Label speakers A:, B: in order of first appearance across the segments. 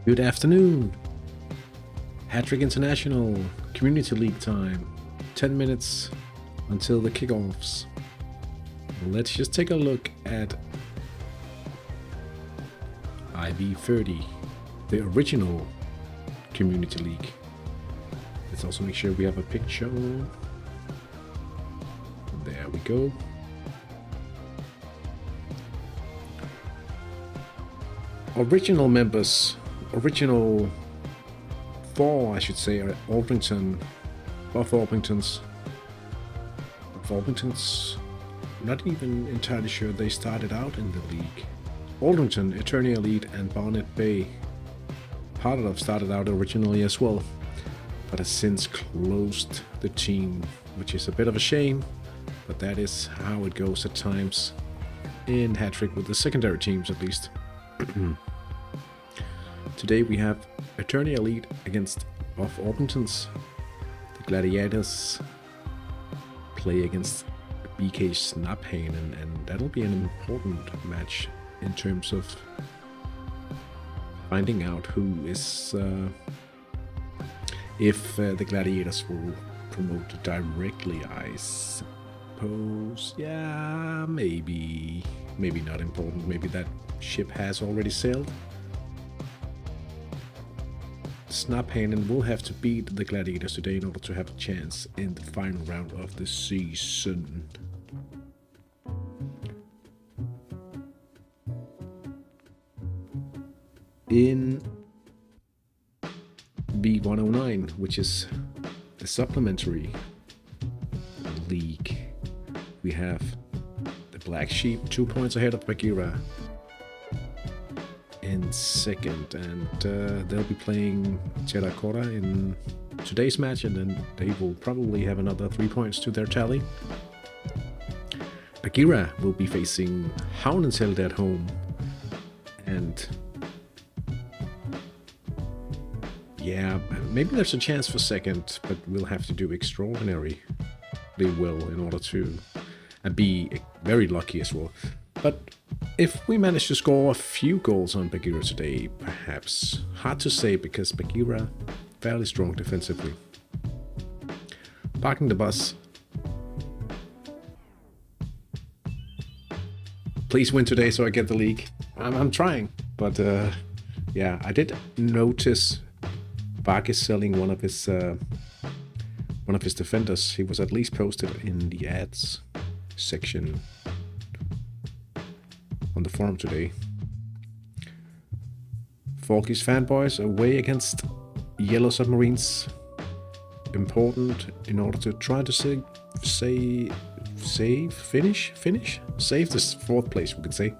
A: Good afternoon. Hattrick International Community League time. 10 minutes until the kickoffs. Let's just take a look at V.130, the original Community League. Let's also make sure we have a picture. There we go. Original members, original four, I should say, are Orpington, both Orpingtons. Not even entirely sure they started out in the league. Orpington, Hattrick Elite, and Barnet Bay. Part started out originally as well, but has since closed the team, which is a bit of a shame, but that is how it goes at times in Hattrick, with the secondary teams at least. Today we have Hattrick Elite against both Orpingtons. The Gladiators play against BK Snaphanen, and that'll be an important match in terms of finding out who is, if the Gladiators will promote directly, I suppose. Yeah, maybe not important. Maybe that ship has already sailed. Snaphanen will have to beat the Gladiators today in order to have a chance in the final round of the season. In V.109, which is a supplementary league, we have the Black Sheep 2 points ahead of Bagheera in second, and they'll be playing Terracotta in today's match, and then they will probably have another 3 points to their tally. Bagheera will be facing Havnesheld at home, and yeah, maybe there's a chance for second, but we'll have to do extraordinary. They will, in order to be very lucky as well. But if we manage to score a few goals on Bagheera today, perhaps. Hard to say, because Bagheera fairly strong defensively. Parking the bus. Please win today so I get the league. I'm trying, but yeah, I did notice Bak is selling one of his defenders. He was at least posted in the ads section on the forum today. Forky's fanboys away against Yellow Submarines. Important in order to try to save this 4th place, we could say.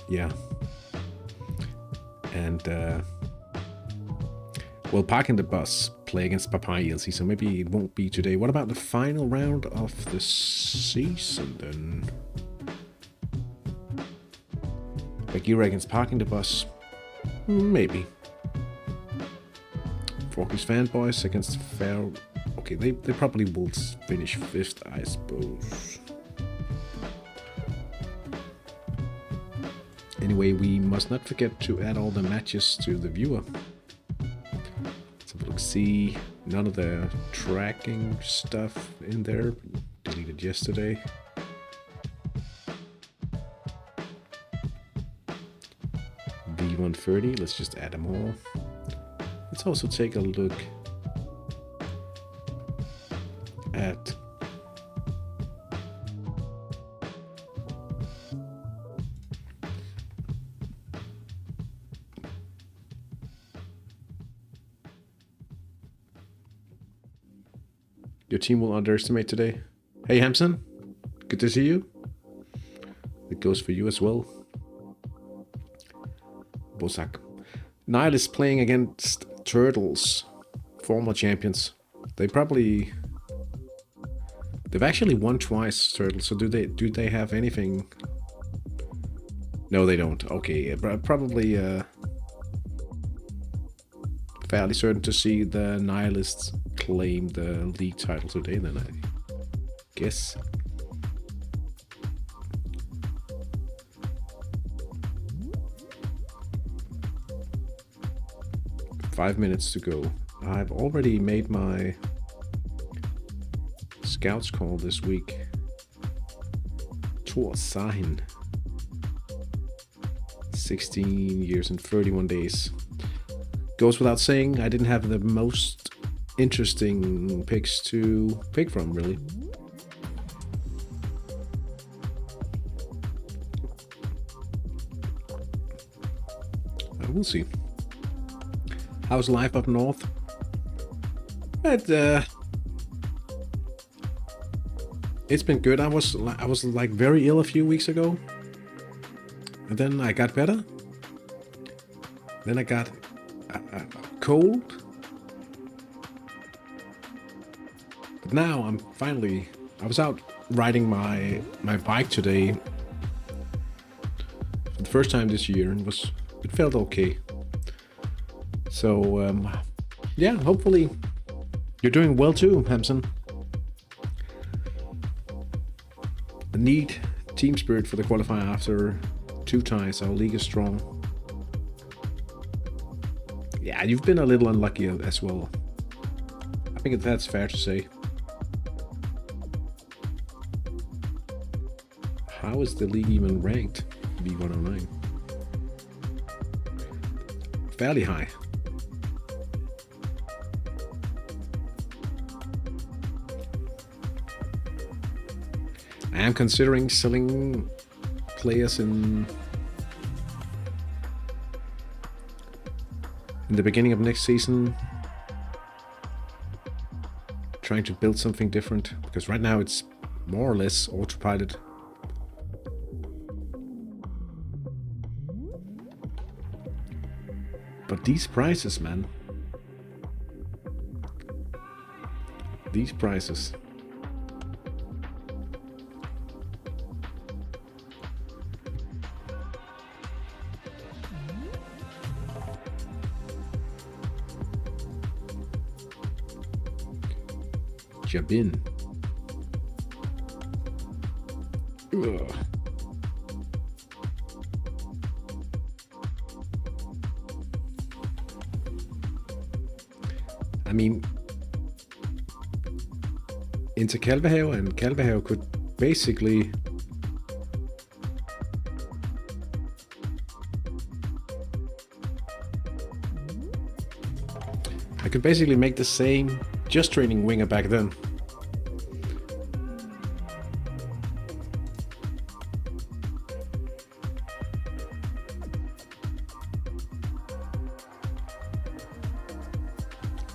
A: Yeah. And we'll park in the bus, play against Papaya ELC, so maybe it won't be today. What about the final round of the season then? Bagheera against parking the bus? Maybe. Forky's fanboys against Fair. Okay, they probably will finish 5th, I suppose. Anyway, we must not forget to add all the matches to the viewer. Let's have a look. See, none of the tracking stuff in there. Deleted yesterday. V.130, let's just add them all. Let's also take a look at your team will underestimate today. Hey Hampson, good to see you. It goes for you as well. Bosak. Nile is playing against Turtles, former champions. They've actually won twice, Turtles. So do they have anything? No, they don't. Okay, probably fairly certain to see the Nihilists claim the league title today, then I guess. Five minutes to go. I've already made my scouts call this week. Tor Sahin. 16 years and 31 days. Goes without saying, I didn't have the most interesting picks to pick from, really. We'll see. How's life up north? It's been good. I was like very ill a few weeks ago, and then I got better. Then I got a cold, but now I'm finally. I was out riding my bike today for the first time this year, and it felt okay. So yeah, hopefully you're doing well too, Hampson. A neat team spirit for the qualifier after 2 ties. Our league is strong. Yeah, you've been a little unlucky as well. I think that's fair to say. How is the league even ranked? V.109. Fairly high. I am considering selling players in the beginning of next season, trying to build something different, because right now it's more or less autopilot. But these prices, man. These prices. Jabin. Ugh. I mean, into Kalvehave, and Kalvehave could basically I could basically make the same just training winger back then.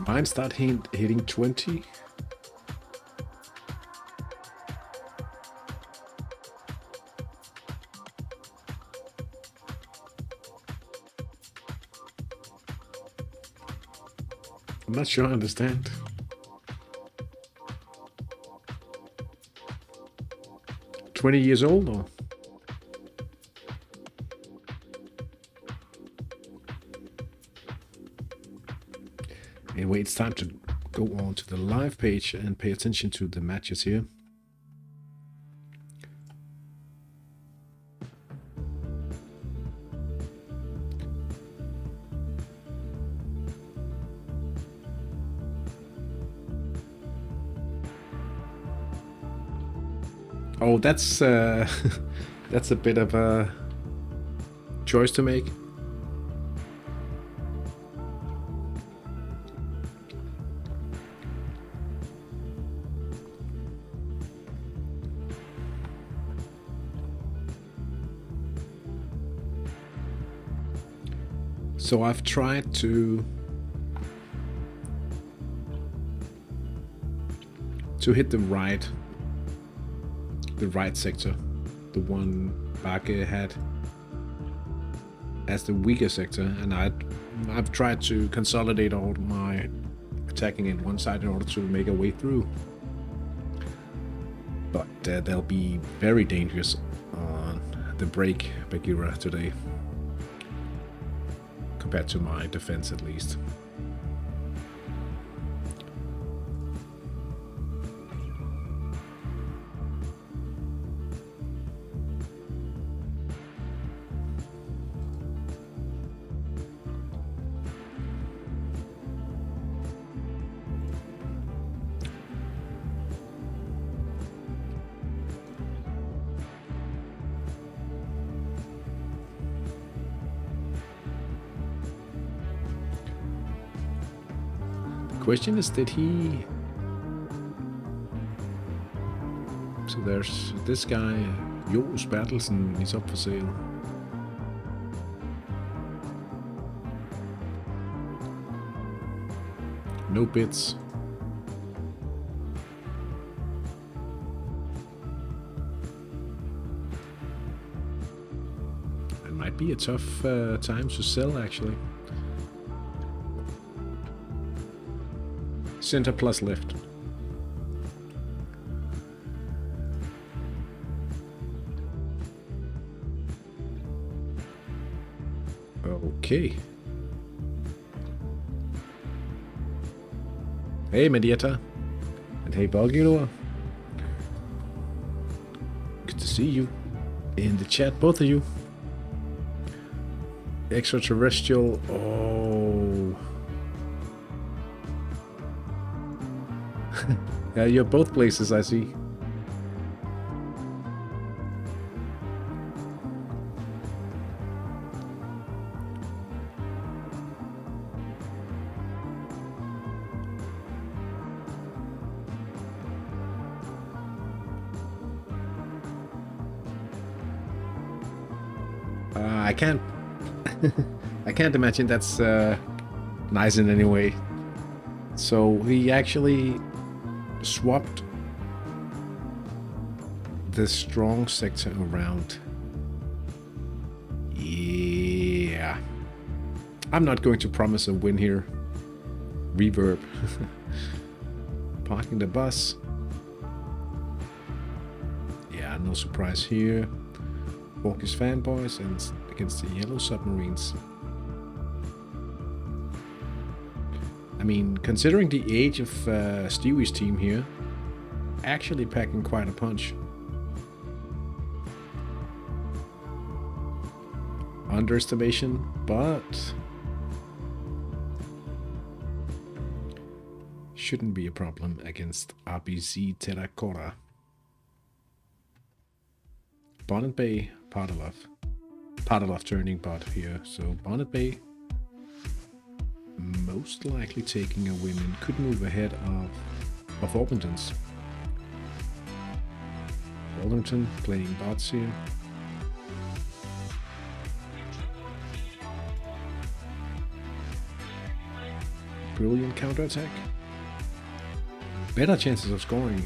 A: Mine start hitting 20. I'm not sure I understand. $20 old or? Anyway, it's time to go on to the live page and pay attention to the matches here. Oh, that's that's a bit of a choice to make. So I've tried to hit the right sector, the one Bake had as the weaker sector, and I've tried to consolidate all my attacking in one side in order to make a way through. But they'll be very dangerous on the break Bagheera today, compared to my defense at least. Question is, did he... So there's this guy, Jos Bertelsen, he's up for sale. No bids. It might be a tough time to sell actually. Center plus left. Okay. Hey Medieta. And hey Bulgula. Good to see you in the chat, both of you. Extraterrestrial. Oh. Yeah, you're both places, I see. I can't. I can't imagine that's nice in any way. So he actually swapped the strong sector around. Yeah. I'm not going to promise a win here. Reverb. Parking the bus. Yeah, no surprise here. Walkers fanboys and against the yellow submarines. I mean, considering the age of Stewie's team here, actually packing quite a punch. Underestimation, but shouldn't be a problem against RBZ Terracotta. Bonnet Bay, Partalov turning bot here, so Bonnet Bay most likely taking a win and could move ahead of Orpington's. Orpington playing bots here. Brilliant counterattack. Better chances of scoring.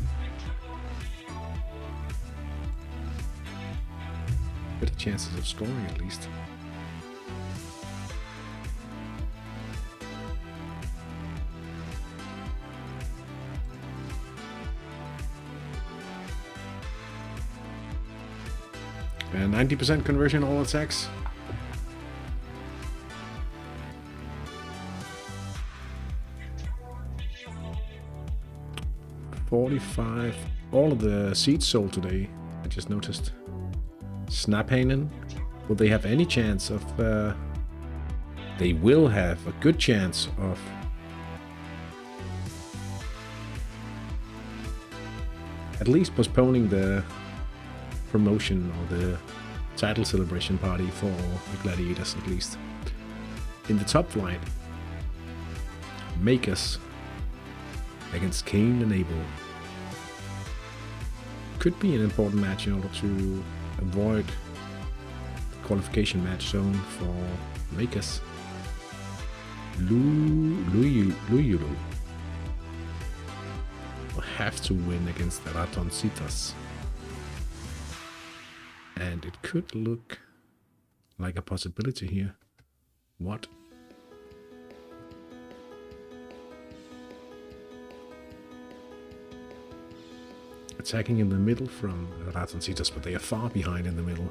A: Better chances of scoring at least. And 90% conversion all attacks. $45. All of the seeds sold today. I just noticed. Snaphanen. Will they have any chance of? They will have a good chance of. At least postponing the promotion or the title celebration party for the Gladiators, at least. In the top flight, Makers against Cain and Abel. Could be an important match in order to avoid the qualification match zone for Makers. Luyulu will have to win against the Ratoncitas. And it could look like a possibility here. What? Attacking in the middle from Ratoncitas, but they are far behind in the middle.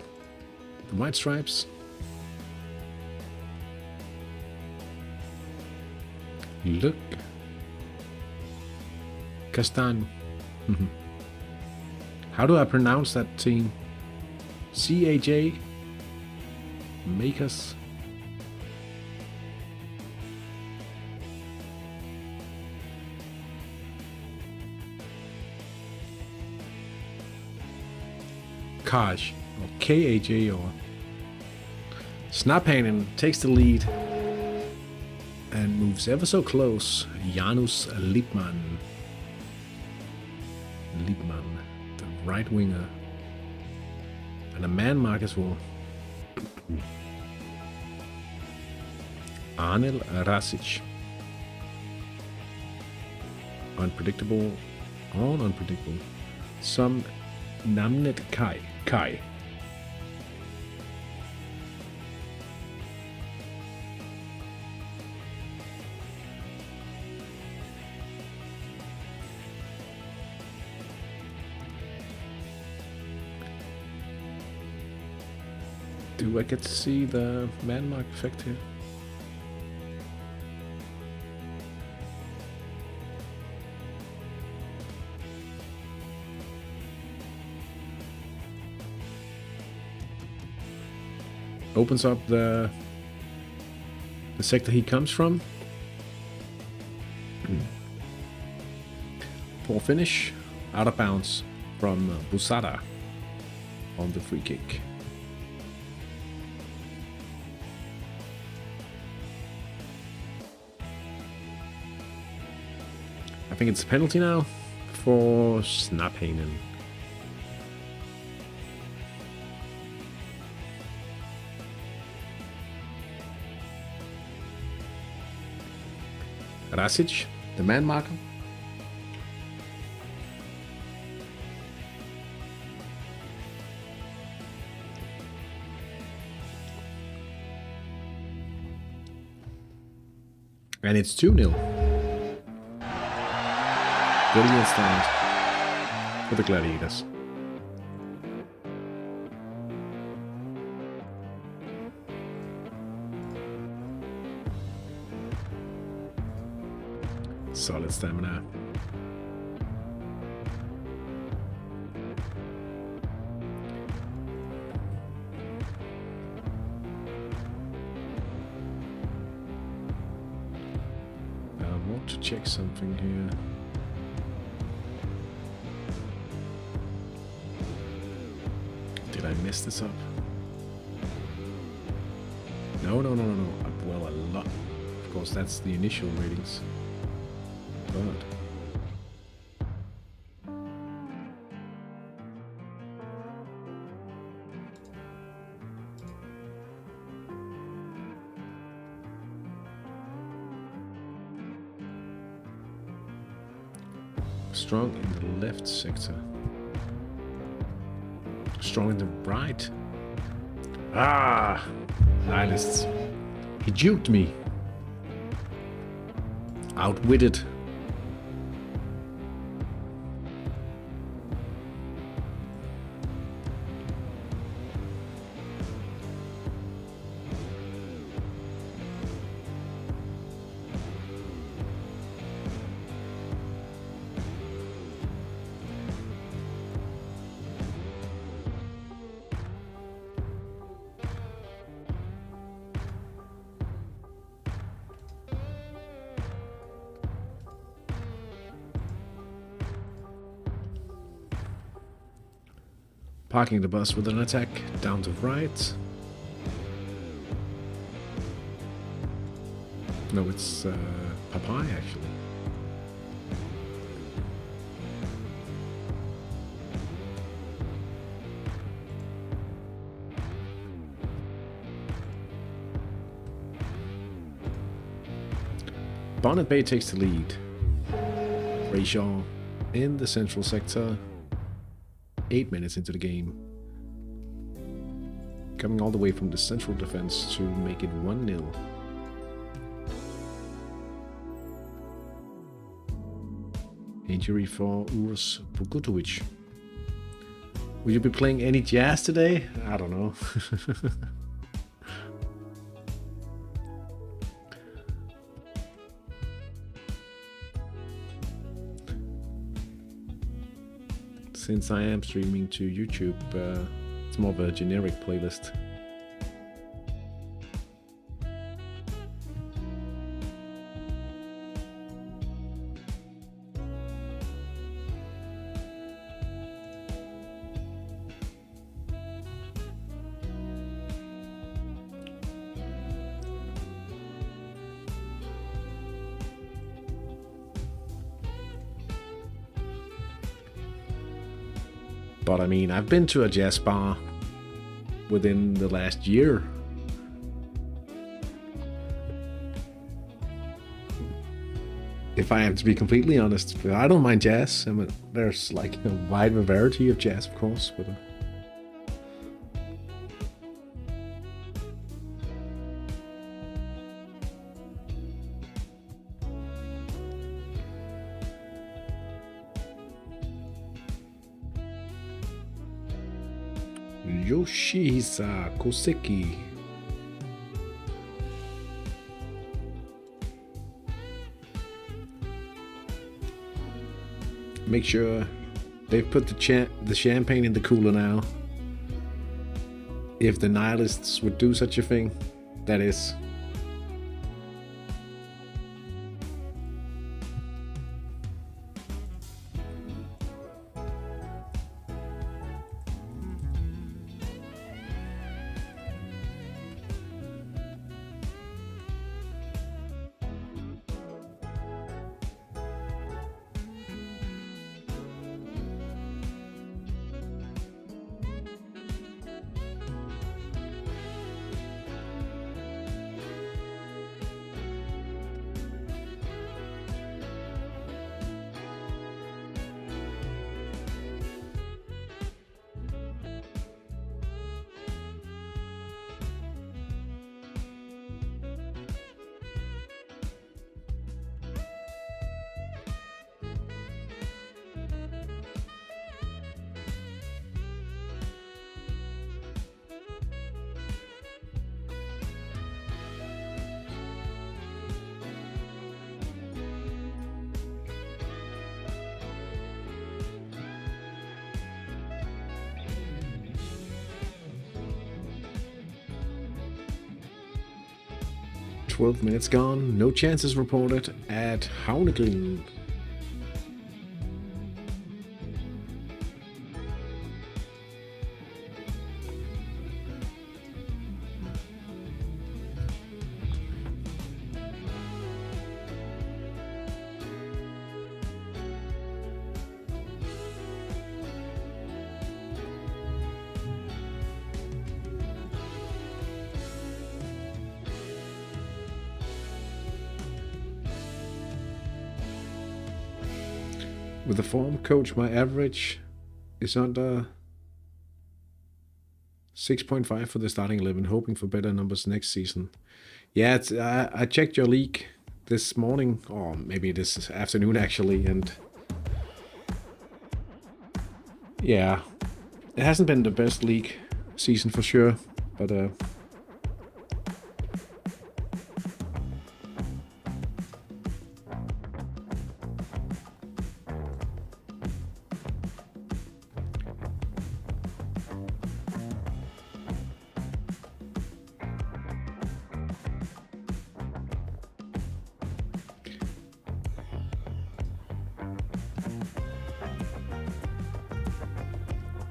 A: The White Stripes. Look. Castan. How do I pronounce that team? CAJ. Makers. Kaj, or KAJ, or Snaphanen takes the lead and moves ever so close. Janus Lippmann, the right winger, and a man mark as well. Arnel Rasic, unpredictable, all unpredictable. Some Namnet Kai. Do I get to see the man mark effect here? Opens up the sector he comes from. Poor finish, out of bounds from Busada on the free kick. I think it's a penalty now for Snaphanen. Rasic, the man marker. And it's 2-0. Brilliant start for the Gladiators. Solid stamina. I want to check something here. Did I mess this up? No. Well, a lot. Of course, that's the initial ratings. But strong in the left sector. Strong in the right. Ah! Nihilists. He juked me. Outwitted. Parking the bus with an attack down to right. No, it's Papai actually. Bonnet Bay takes the lead. Rayshaw in the central sector. 8 minutes into the game. Coming all the way from the central defense to make it 1-0. Injury for Urs Bogutovic. Will you be playing any jazz today? I don't know. Since I am streaming to YouTube, it's more of a generic playlist. But I mean, I've been to a jazz bar within the last year. If I have to be completely honest, I don't mind jazz. I mean, there's like a wide variety of jazz, of course, but Yoshihisa Koseki. Make sure they've put the champagne in the cooler now. If the Nihilists would do such a thing, that is. "12 minutes gone, no chances reported at Havnegrillen." With the form coach, my average is under 6.5 for the starting 11, hoping for better numbers next season. Yeah, I checked your league this morning, or maybe this afternoon actually, and yeah, it hasn't been the best league season for sure, but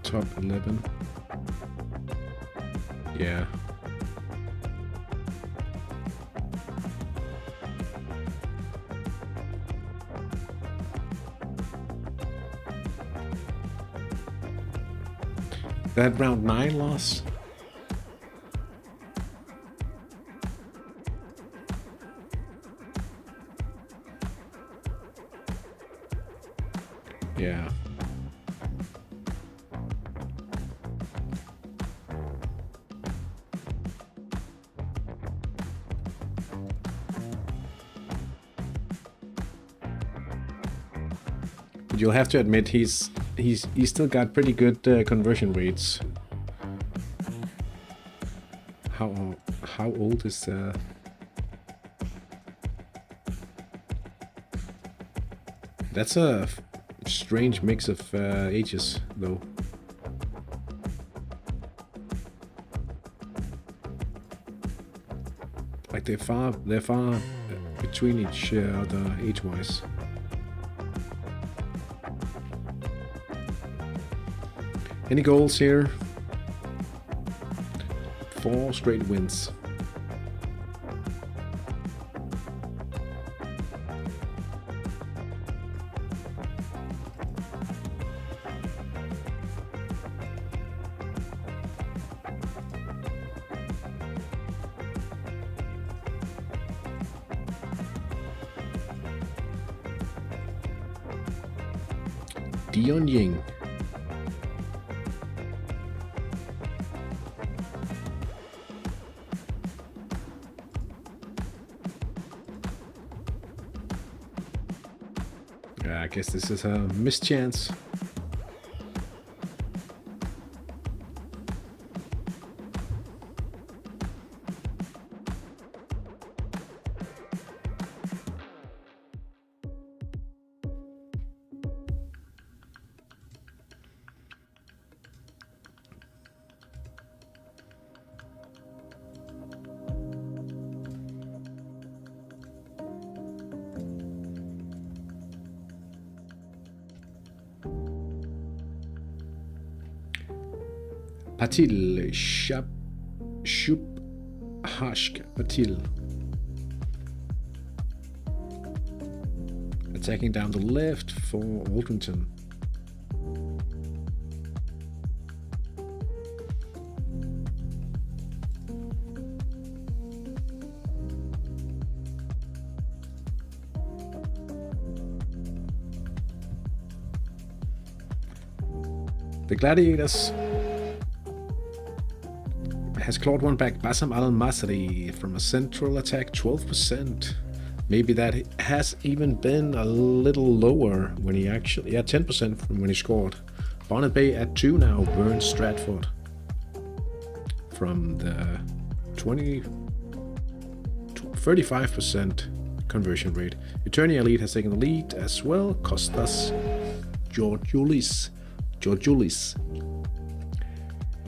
A: top 11. Yeah. That round 9 loss. Yeah. But you'll have to admit he's still got pretty good conversion rates. How old is That's a strange mix of ages, though. Like they're far between each other age-wise. Any goals here? 4 straight wins. Dion Ying. I guess this is a missed chance. Patil, Shubhashk Patil. Attacking down the left for Aldrington. The Gladiators has clawed one back. Bassam Al-Masri from a central attack, 12%. Maybe that has even been a little lower when he actually, 10% from when he scored. Bonnet Bay at 2 now. Burns Stratford from the 35% conversion rate. Eternia Elite has taken the lead as well. Costas Georgioulis.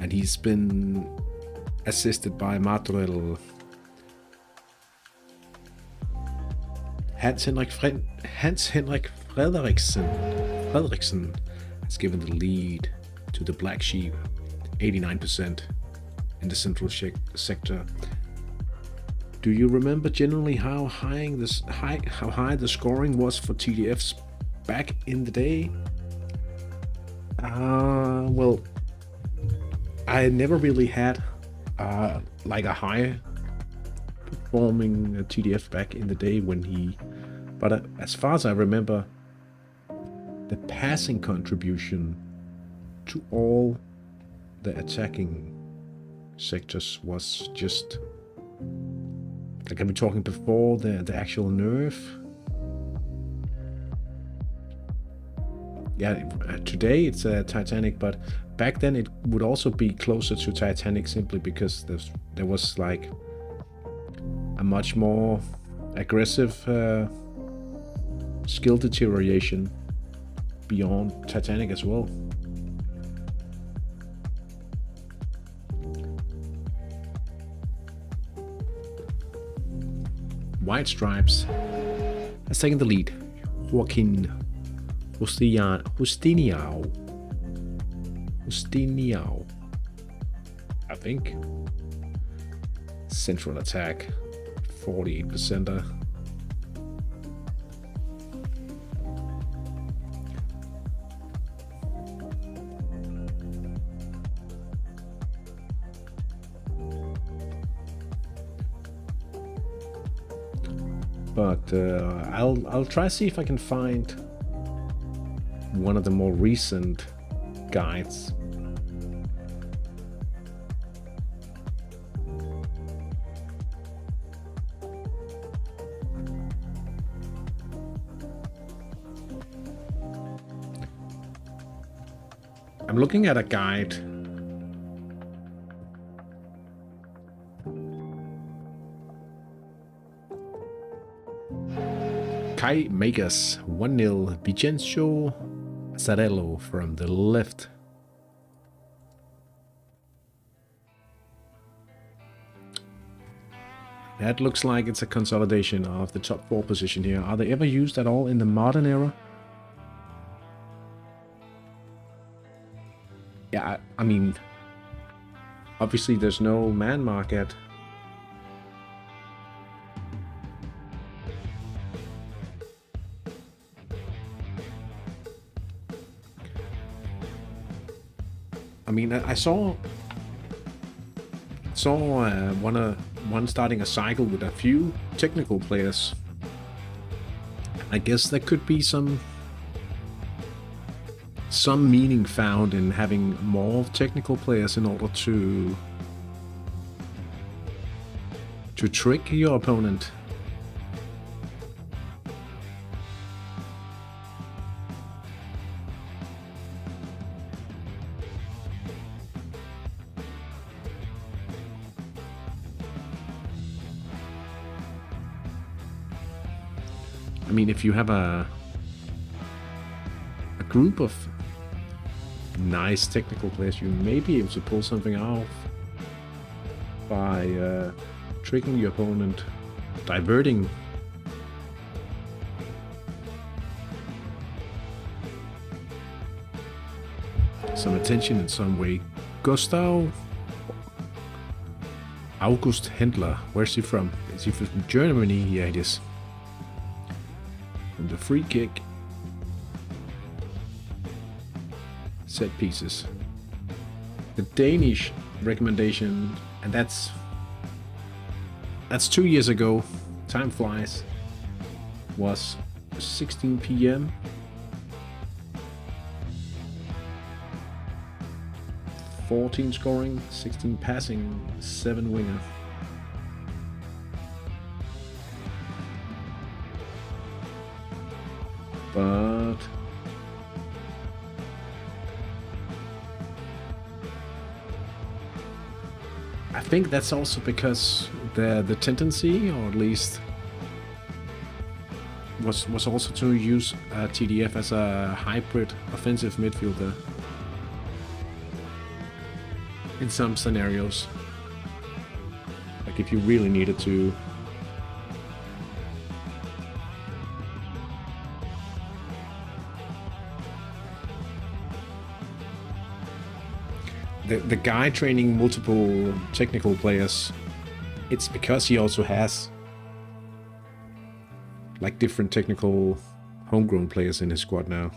A: And he's been assisted by Madrel. Hans Henrik Frederiksen has given the lead to the Black Sheep, 89% in the central sector. Do you remember generally how high the scoring was for TDFs back in the day? Well, I never really had like a high performing TDF back in the day when he, but as far as I remember, the passing contribution to all the attacking sectors was just, like, I've been talking before, the actual nerf. Yeah, today it's Titanic, but back then it would also be closer to Titanic simply because there was like a much more aggressive skill deterioration beyond Titanic as well. White Stripes has taken the lead. Joaquin Justiniao, I think. Central attack, 48%er. But I'll try to see if I can find one of the more recent guides. I'm looking at a guide. Kai Megas 1-0 Vincenzo Zarello from the left. That looks like it's a consolidation of the top 4 position here. Are they ever used at all in the modern era? Yeah, I mean, obviously there's no man market. I mean, I saw one starting a cycle with a few technical players. I guess there could be some meaning found in having more technical players in order to trick your opponent. I mean, if you have a group of nice technical players, you may be able to pull something off by tricking your opponent, diverting some attention in some way. Gustav August Händler, where's he from? Is he from Germany? Yeah, it is. From the free kick. Set pieces. The Danish recommendation, and that's 2 years ago, time flies, was 16 p.m. (14 scoring, 16 passing, 7 winger. But I think that's also because the tendency, or at least was also to use TDF as a hybrid offensive midfielder in some scenarios. Like if you really needed to the guy training multiple technical players, it's because he also has like different technical homegrown players in his squad now.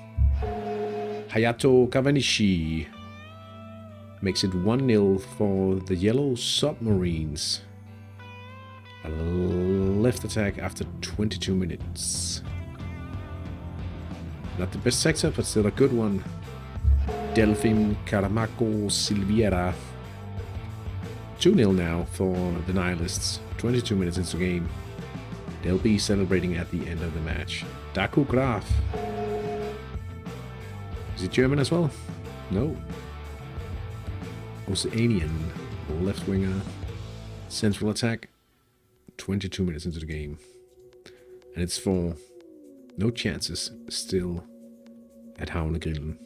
A: Hayato Kawanishi makes it 1-0 for the Yellow Submarines. A left attack after 22 minutes. Not the best sector, but still a good one. Delfin Caramaco Silviera. 2-0 now for the Nihilists. 22 minutes into the game. They'll be celebrating at the end of the match. Daku Graf. Is he German as well? No. Oceanian. Left winger. Central attack. 22 minutes into the game. And it's 4. No chances still at Havnegrillen.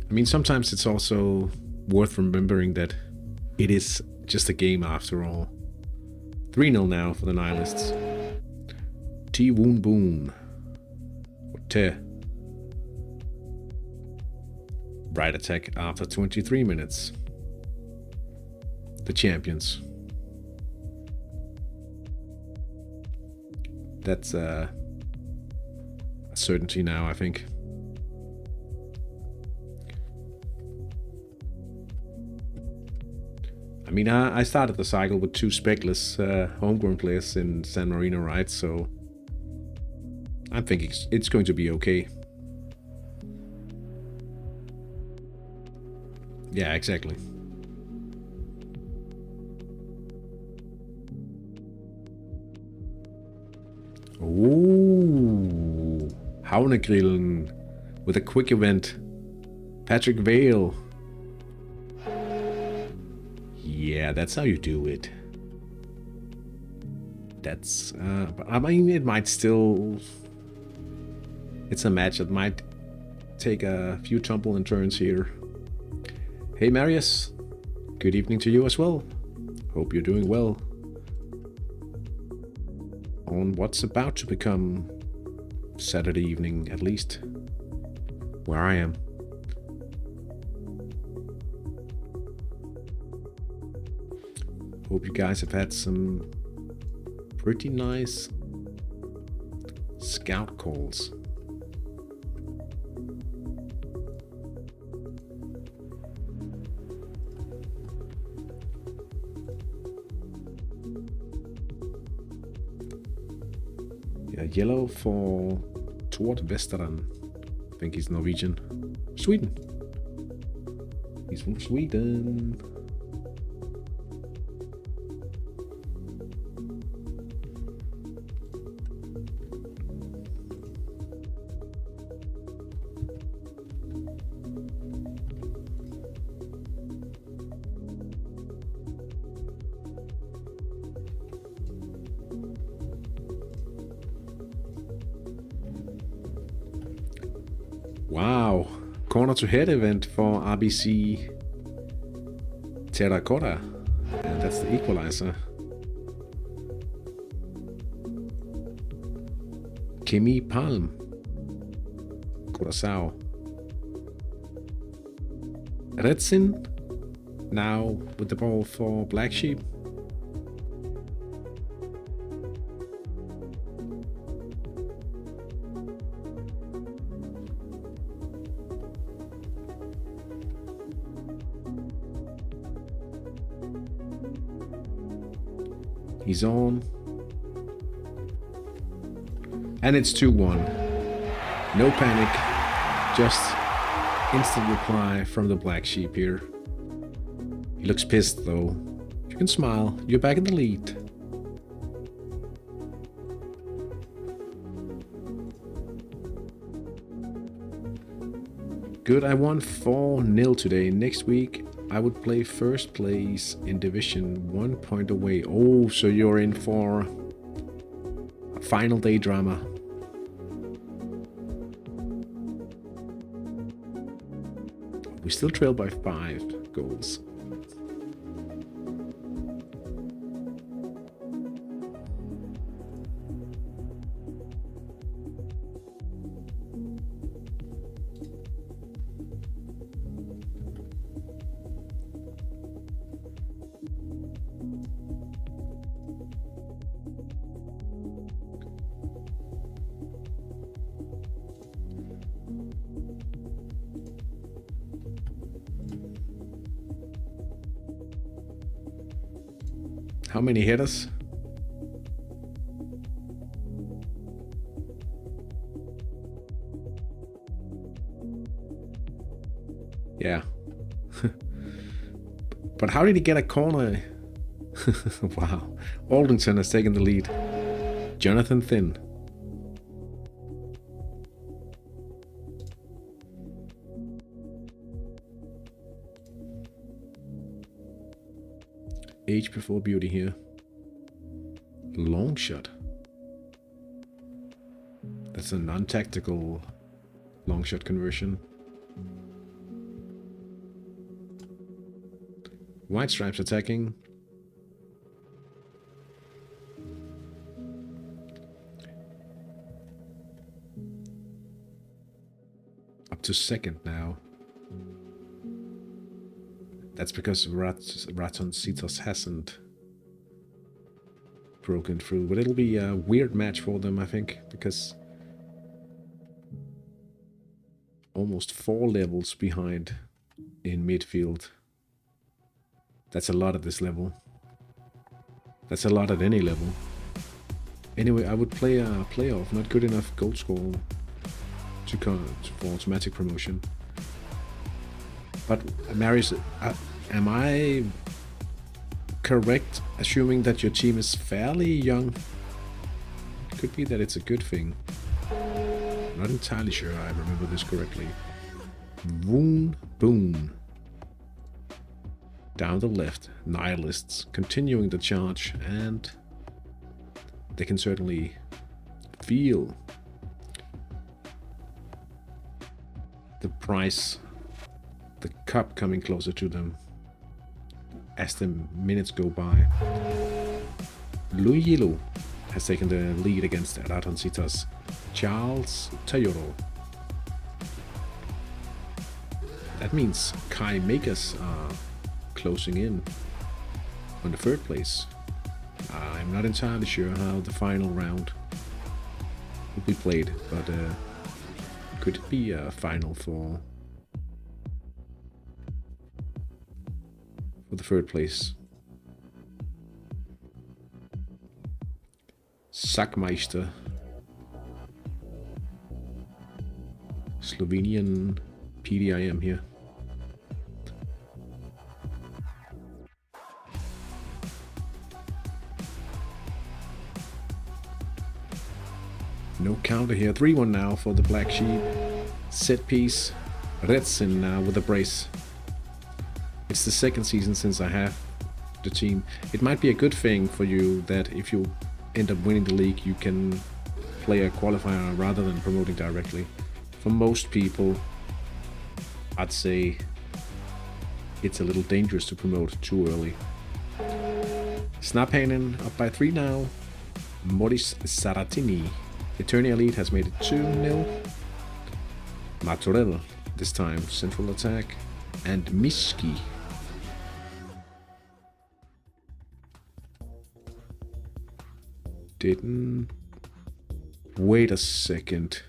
A: I mean, sometimes it's also worth remembering that it is just a game after all. 3-0 now for the Nihilists. T Woon Boon. Or Te. Right attack after 23 minutes. The champions. That's a certainty now, I think. I mean, I started the cycle with 2 speckless homegrown players in San Marino, right? So I'm thinking it's going to be okay. Yeah, exactly. Ooh, Havnegrillen with a quick event. Patrick Vale. Yeah, that's how you do it. That's, but I mean, it might still... It's a match that might take a few tumble and turns here. Hey Marius, good evening to you as well. Hope you're doing well. On what's about to become Saturday evening, at least, where I am. Hope you guys have had some pretty nice scout calls. Yeah, yellow for Tord Vesteran. I think he's Norwegian. Sweden. He's from Sweden. Wow, corner to head event for RBC Terracotta, and that's the equalizer. Kemi Palm, Curaçao. Redsin now with the ball for Black Sheep. He's on. And it's 2-1. No panic. Just instant reply from the Black Sheep here. He looks pissed though. You can smile. You're back in the lead. Good, I won 4-0 today. Next week I would play first place in division, 1 point away. Oh, so you're in for a final day drama. We still trail by 5 goals. How many headers? Yeah. But how did he get a corner? Wow. Aldrington has taken the lead. Jonathan Thin. Age before beauty here. Long shot. That's a non-tactical long shot conversion. White stripes attacking. Up to second now. That's because Raton Citos hasn't broken through. But it'll be a weird match for them, I think, because almost 4 levels behind in midfield. That's a lot at this level. That's a lot at any level. Anyway, I would play a playoff. Not good enough goal score for automatic promotion. But Marius, am I correct assuming that your team is fairly young? It could be that it's a good thing. I'm not entirely sure I remember this correctly. Woon Boon. Down the left, Nihilists continuing the charge, and they can certainly feel the prize, the cup coming closer to them as the minutes go by. Louis Yilo has taken the lead against Ratoncitas. Charles Tayoro. That means Kai Makers are closing in on the 3rd place. I'm not entirely sure how the final round will be played, but could it be a final for the 3rd place? Sackmeister, Slovenian PDIM here. No counter here. 3-1 now for the Black Sheep. Set piece. Retsin now with a brace. It's the 2nd season since I have the team. It might be a good thing for you that if you end up winning the league, you can play a qualifier rather than promoting directly. For most people, I'd say it's a little dangerous to promote too early. Snaphanen up by 3 now. Moris Saratini. Eternia Elite has made it 2-0. Matorel, this time central attack. And Miski. Didn't... Wait a second.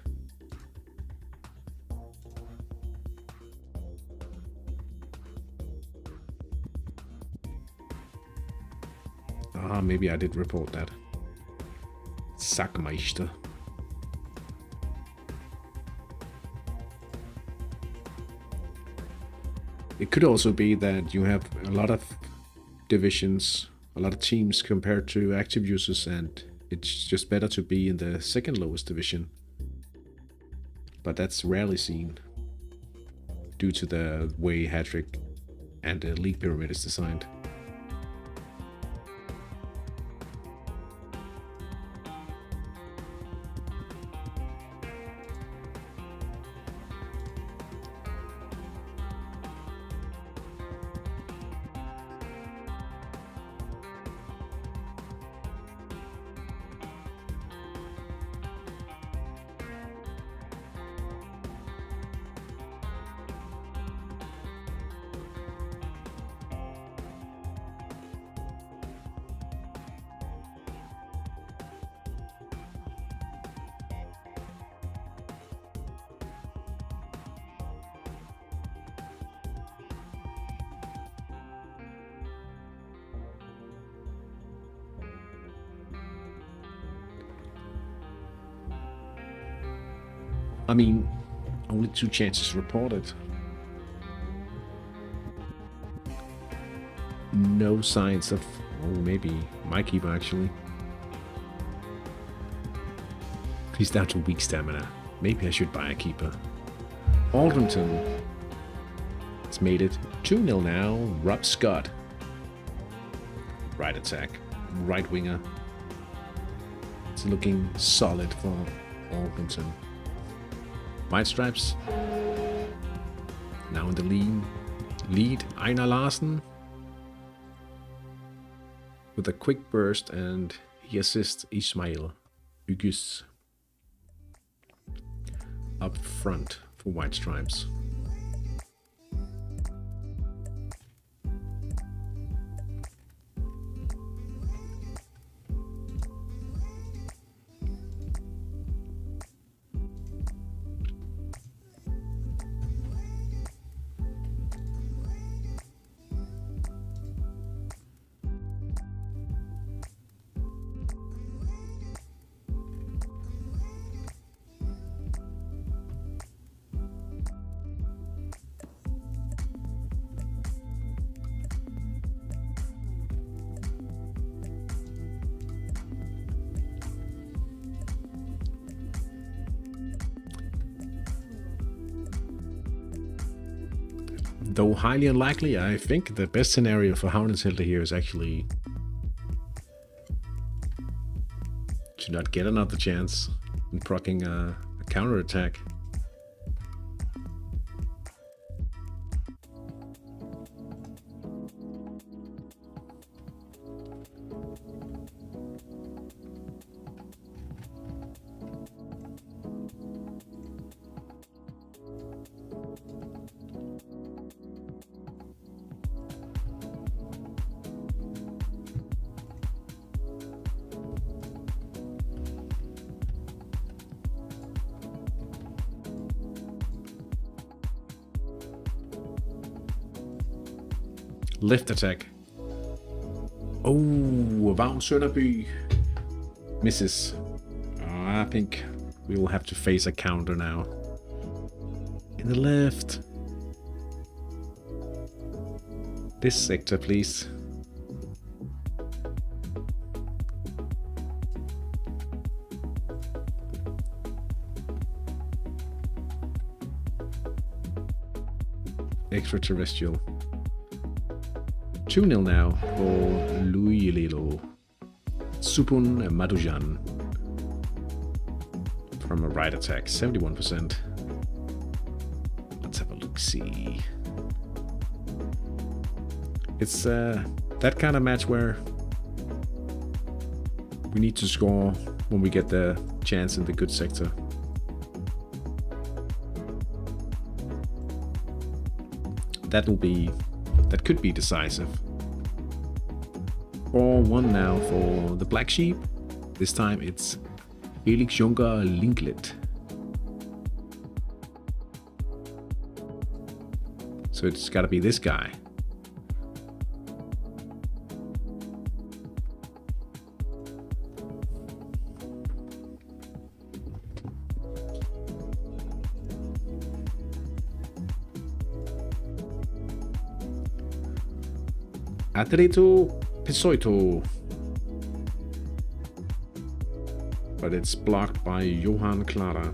A: Maybe I did report that. Sackmeister. It could also be that you have a lot of divisions, a lot of teams compared to active users, and it's just better to be in the 2nd lowest division. But that's rarely seen due to the way Hattrick and the league pyramid is designed. I mean, only 2 chances reported. No signs of... Oh, maybe my keeper actually. He's down to weak stamina. Maybe I should buy a keeper. Aldrington has made it 2-0 now. Rob Scott. Right attack. Right winger. It's looking solid for Aldrington. White Stripes. Now in the lead. Einar Larsen. With a quick burst, and he assists Ismail Ugus up front for White Stripes. Though highly unlikely, I think the best scenario for Havneshilde here is actually to not get another chance in proccing a counter-attack. Left attack. Oh, Vagn Sønderby misses. I think we will have to face a counter now. In the left. This sector, please. Extraterrestrial. 2-0 now for Luilelo. Supun Madujan. From a right attack, 71%. Let's have a look-see. It's that kind of match where we need to score when we get the chance in the good sector. That could be decisive. 4-1 now for the Black Sheep. This time it's Felix Juncker Linklet. So it's gotta be this guy. Atreto Pisoito. But it's blocked by Johan Clara.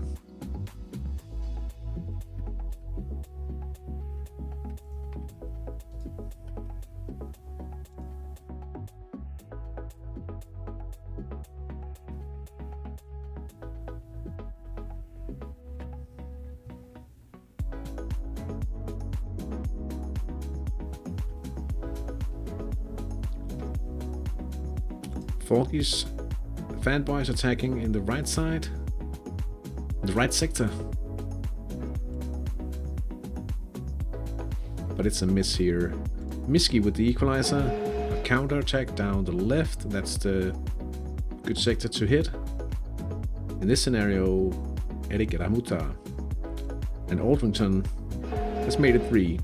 A: Forky's fanboys attacking in the right side, the right sector. But it's a miss here. Miski with the equalizer, a counter attack down the left. That's the good sector to hit. In this scenario, Eric Ramuta and Aldrington has made it 3.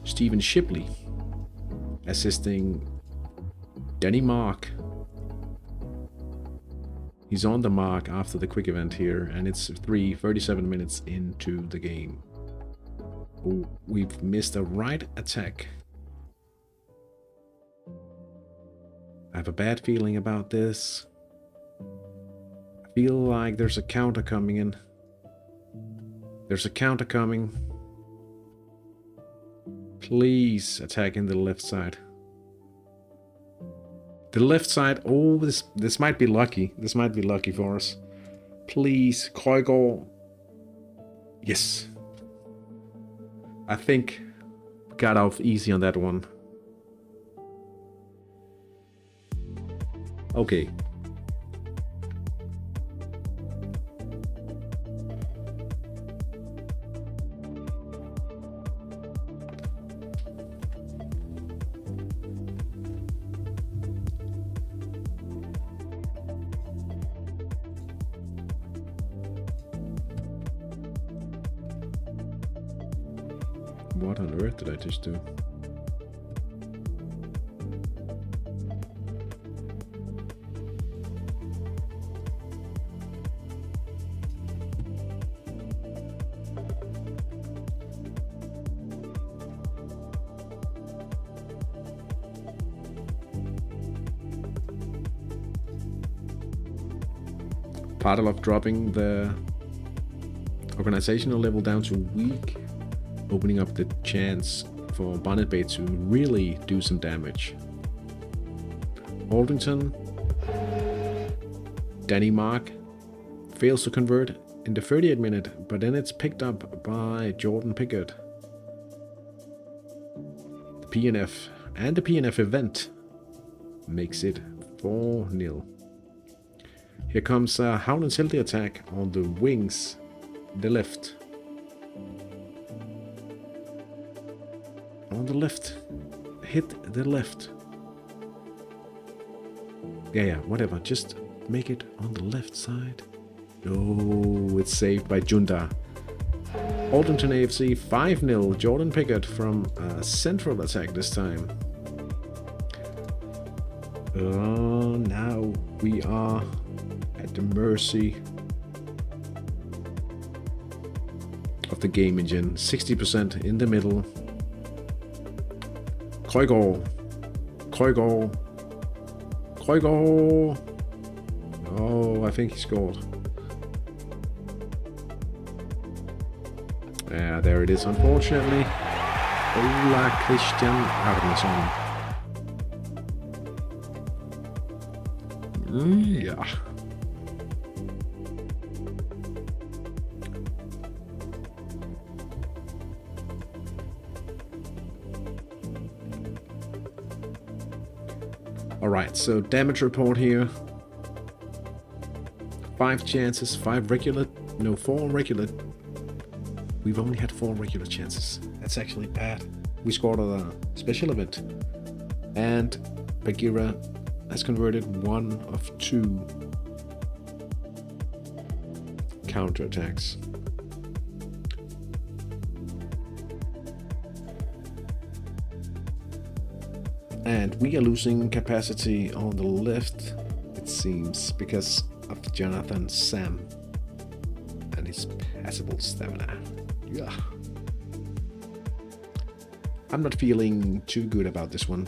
A: Stephen Shipley assisting Danny Mark. He's on the mark after the quick event here, and it's 37 minutes into the game. Oh, we've missed a right attack. I have a bad feeling about this. I feel like there's a counter coming in. There's a counter coming. Please attack in the left side. The left side. Oh, this might be lucky. This might be lucky for us. Please, Krøjgaard. Yes. I think we got off easy on that one. Okay. What on earth did I just do? Part of dropping the organizational level down to weak, opening up the chance for Bonnet Bay to really do some damage. Aldrington, Danny Mark fails to convert in the 38th minute, but then it's picked up by Jordan Pickett. The PNF and the PNF event makes it 4-0. Here comes a Howland's healthy attack on the wings, the left. On the left. Hit the left. Yeah, whatever. Just make it on the left side. Oh, it's saved by Junda. Aldrington AFC 5-0. Jordan Pickett from a central attack this time. Now we are at the mercy of the game engine. 60% in the middle. Krøjgaard. Oh, I think he scored. Yeah, there it is, unfortunately. Ola Christian Arnason. Yeah. Alright, so damage report here. 5 chances, 4 regular. We've only had 4 regular chances. That's actually bad. We scored a special event. And Bagheera has converted 1 of 2 counterattacks. And we are losing capacity on the left, it seems, because of Jonathan Sam and his passable stamina. Yeah. I'm not feeling too good about this one.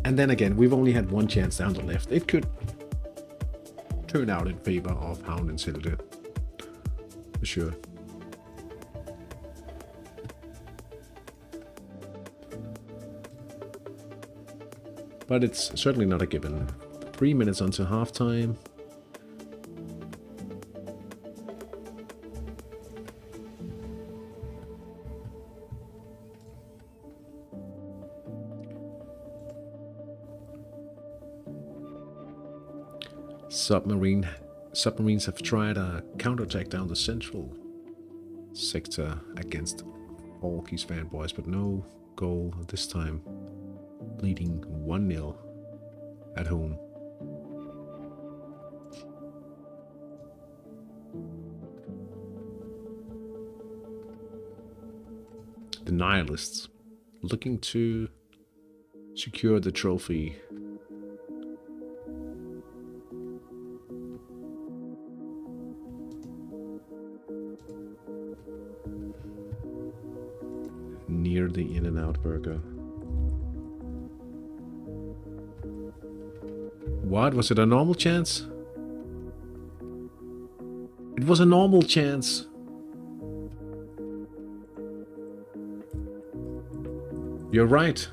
A: And then again, we've only had 1 chance down the left. It could turn out in favor of Hound and Silde. For sure. But it's certainly not a given. 3 minutes until halftime. Submarines have tried a counterattack down the central sector against Falkies fanboys, but no goal this time. Leading 1-0 at home. The Nihilists looking to secure the trophy near the In-N-Out Burger. What? Was it a normal chance? It was a normal chance. You're right.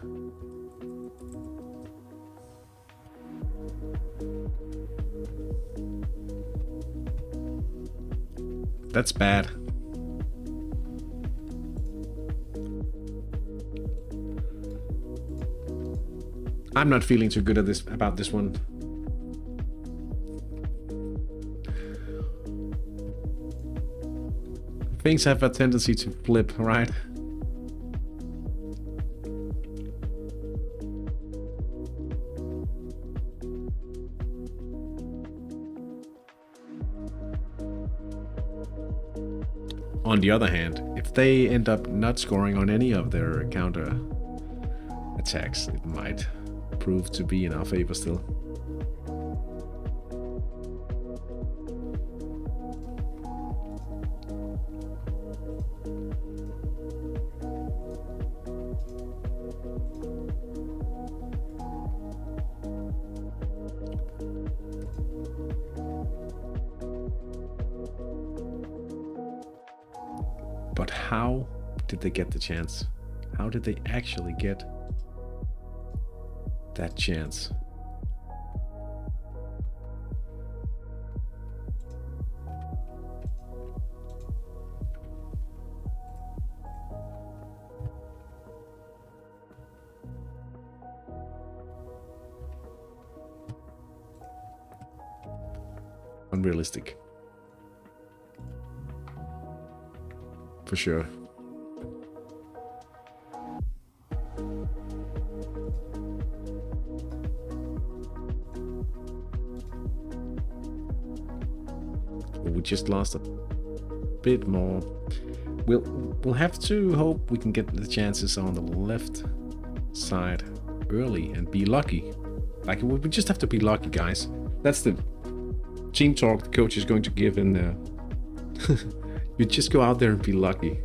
A: That's bad. I'm not feeling too good about this one. Things have a tendency to flip, right? On the other hand, if they end up not scoring on any of their counter attacks, it might prove to be in our favor still. But how did they get the chance? How did they actually get that chance? Unrealistic. For sure. We just lost a bit more. We'll have to hope we can get the chances on the left side early and be lucky. Like, we just have to be lucky, guys. That's the team talk the coach is going to give in there. You just go out there and be lucky.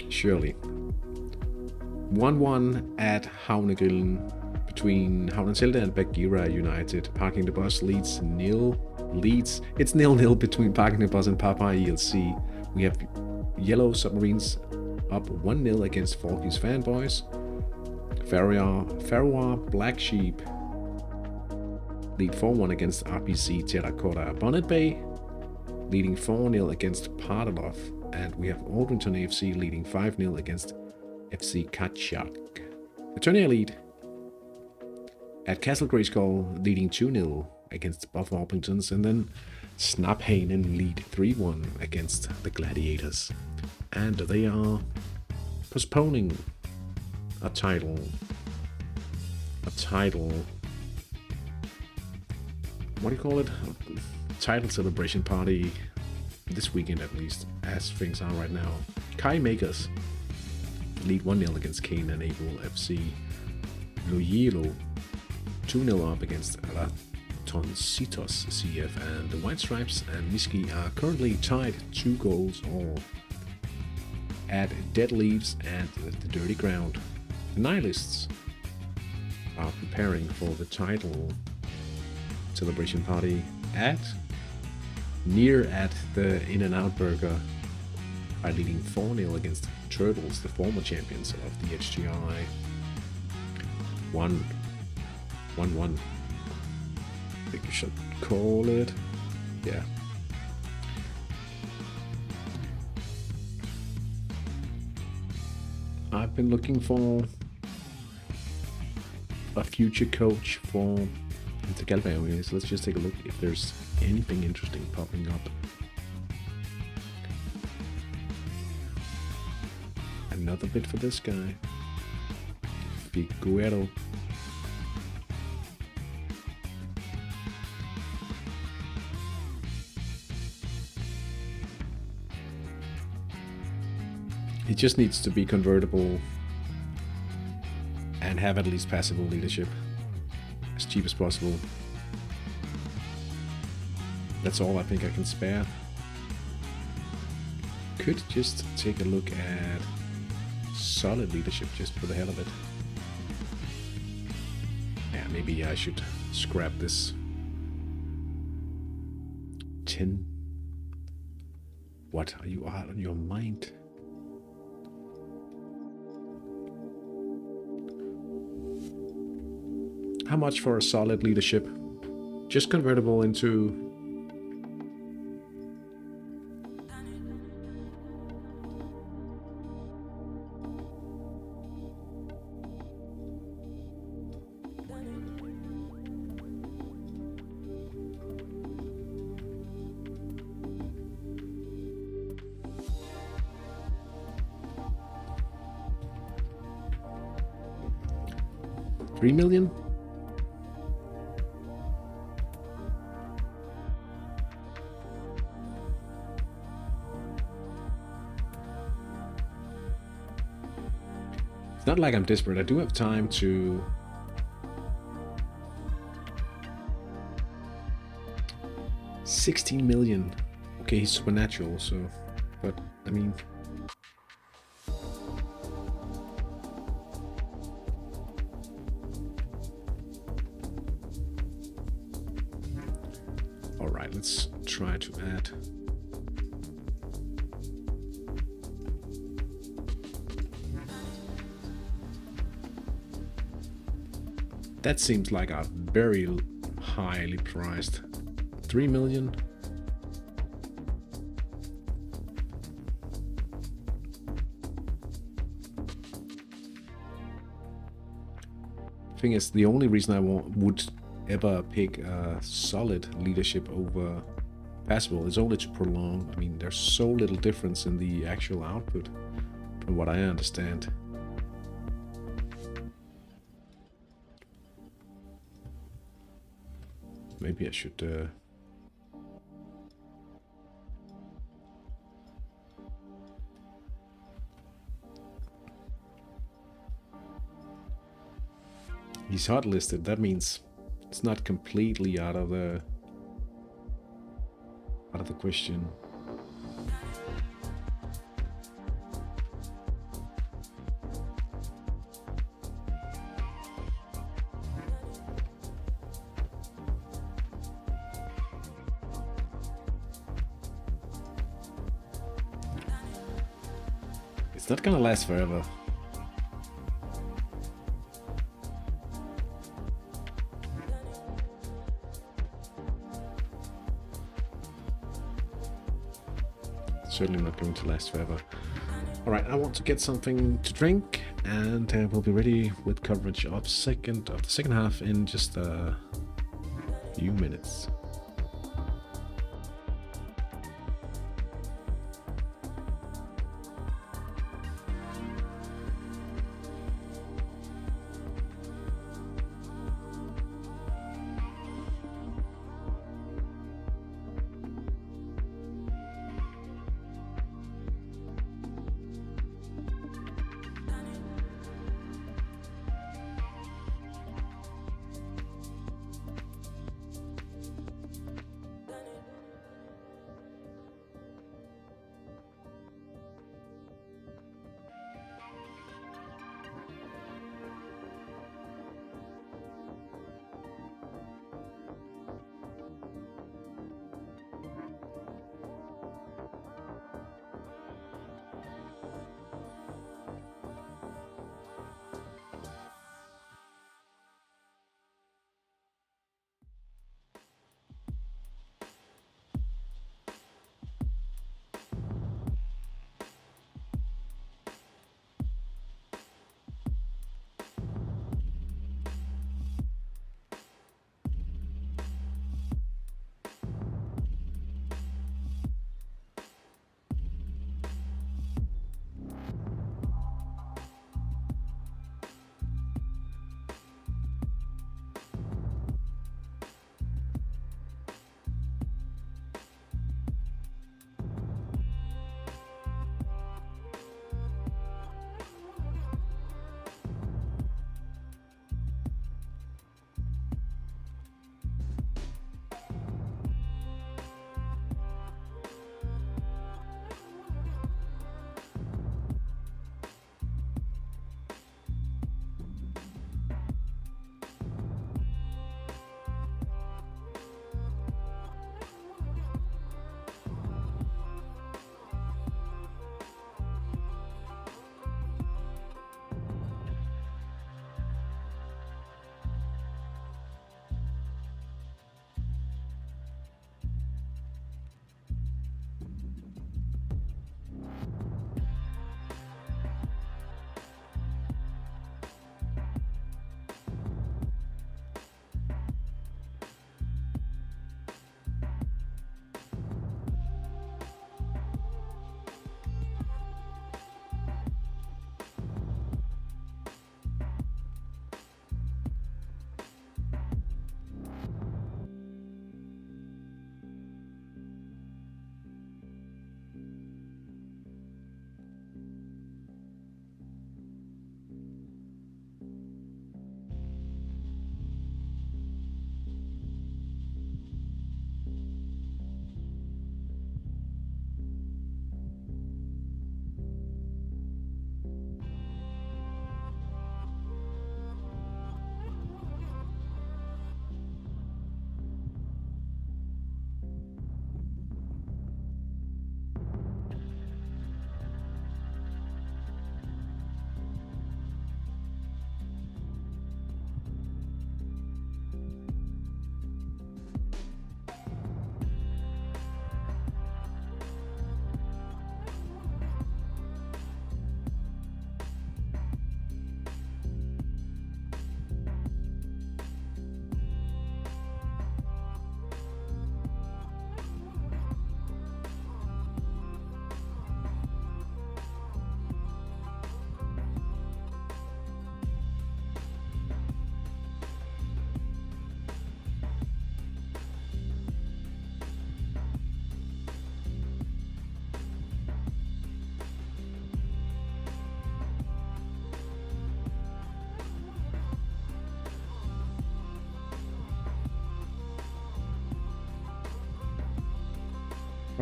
A: Surely. 1-1 at Havnegrillen between Havnenselde and Bagheera United. Parking the Bus leads. It's 0-0 between Parking the Bus and Papaya ELC. We have Yellow Submarines up 1-0 against Forky's Fanboys. Ferroar Black Sheep lead 4-1 against RPC Terracotta Bonnet Bay, leading 4-0 against Pardalov, and we have Aldrington AFC leading 5-0 against FC Katjak. Eternia lead at Castle Grayskull, leading 2-0 against Buff Orpingtons, and then Snaphanen lead 3-1 against the Gladiators. And they are postponing a title, what do you call it? Title celebration party this weekend, at least, as things are right now. Kai Makers lead 1-0 against Kane and Able FC. Loyelo 2-0 up against Ratoncitos CF, and the White Stripes and Miski are currently tied 2 goals all at Dead Leaves and the Dirty Ground. The Nihilists are preparing for the title celebration party at the In-N-Out Burger by leading 4-0 against Turtles, the former champions of the HTI. 1-1. I think you should call it. Yeah. I've been looking for a future coach for the Galway, so let's just take a look if there's anything interesting popping up. Another bid for this guy, Figuero. He just needs to be convertible and have at least passable leadership, as cheap as possible. That's all I think I can spare. Could just take a look at solid leadership just for the hell of it. Yeah, maybe I should scrap this. 10. What are you out on your mind? How much for a solid leadership? Just convertible into $3 million? It's not like I'm desperate. I do have time to $16 million. Okay, he's supernatural, so, but I mean, all right, let's try to add. That seems like a very highly priced. 3 million. Thing is, the only reason I would ever pick a solid leadership over passable is only to prolong. I mean, there's so little difference in the actual output, from what I understand. Maybe I should he's hot listed. That means it's not completely out of the question. It's not gonna last forever. Certainly not going to last forever. Alright, I want to get something to drink, and we'll be ready with coverage of the second half in just a few minutes.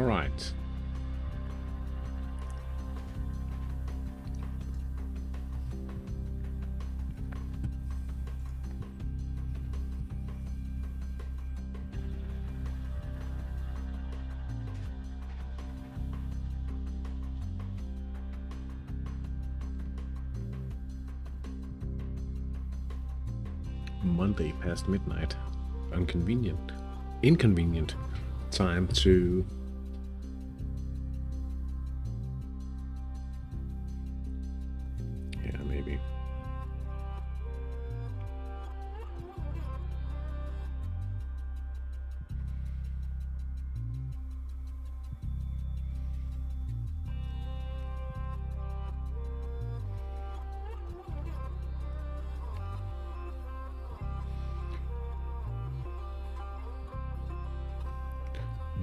A: All right. Monday past midnight. Inconvenient time to maybe.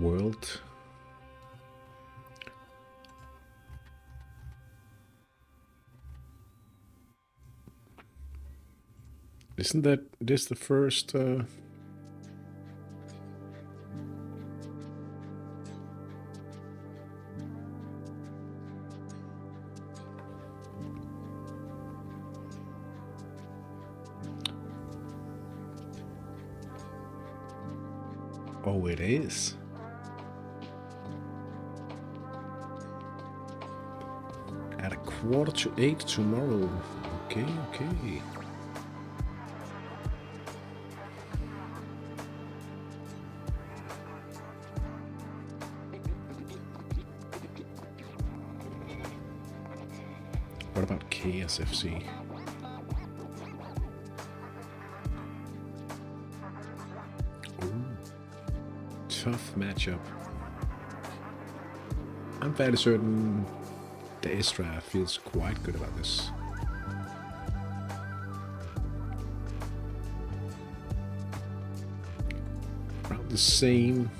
A: World. Isn't that this the first? Oh, it is. At 7:45 tomorrow. Okay, okay. What about KSFC? Ooh, tough matchup. I'm fairly certain the Istra feels quite good about this. Around the same.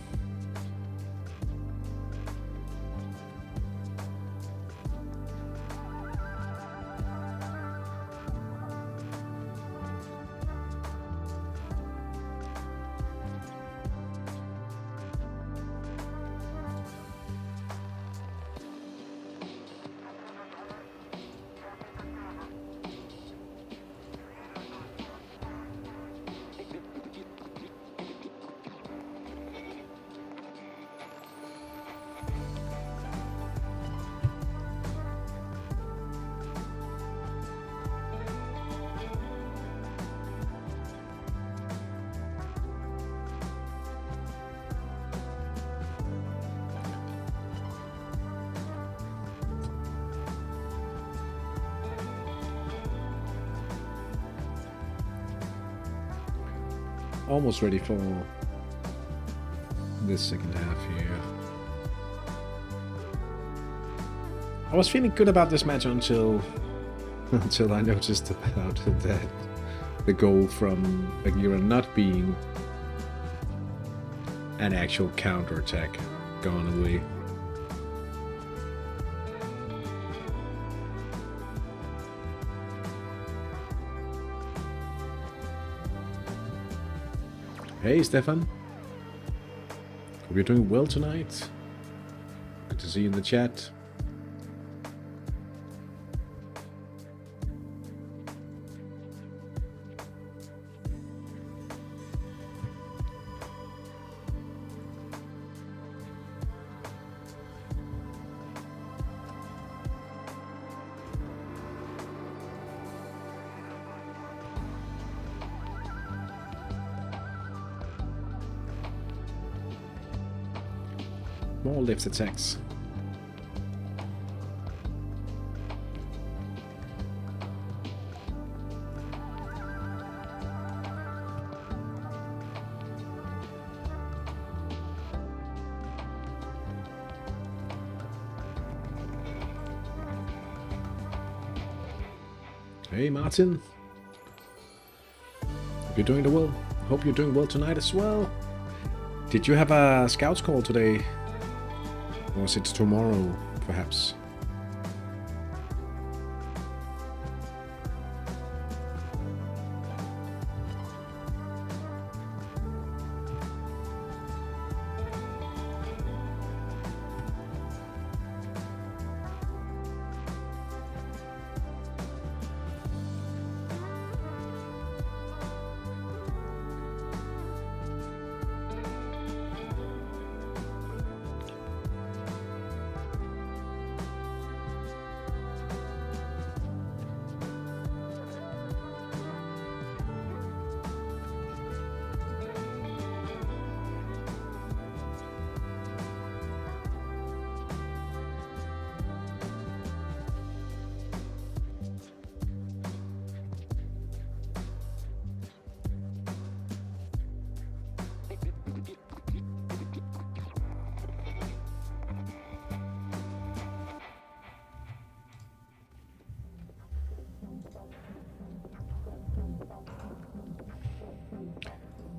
A: Almost ready for this second half here. I was feeling good about this match until I noticed about that the goal from Bagheera not being an actual counterattack gone away. Hey Stefan, hope you're doing well tonight. Good to see you in the chat. More lift attacks. Hey Martin. Hope you're doing well. Hope you're doing well tonight as well. Did you have a scouts call today? Or is it tomorrow, perhaps?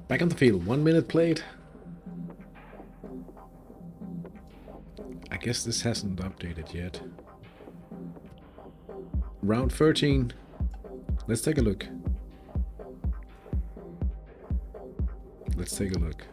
A: Back on the field, 1 minute played. I guess this hasn't updated yet. Round 13. Let's take a look. Let's take a look.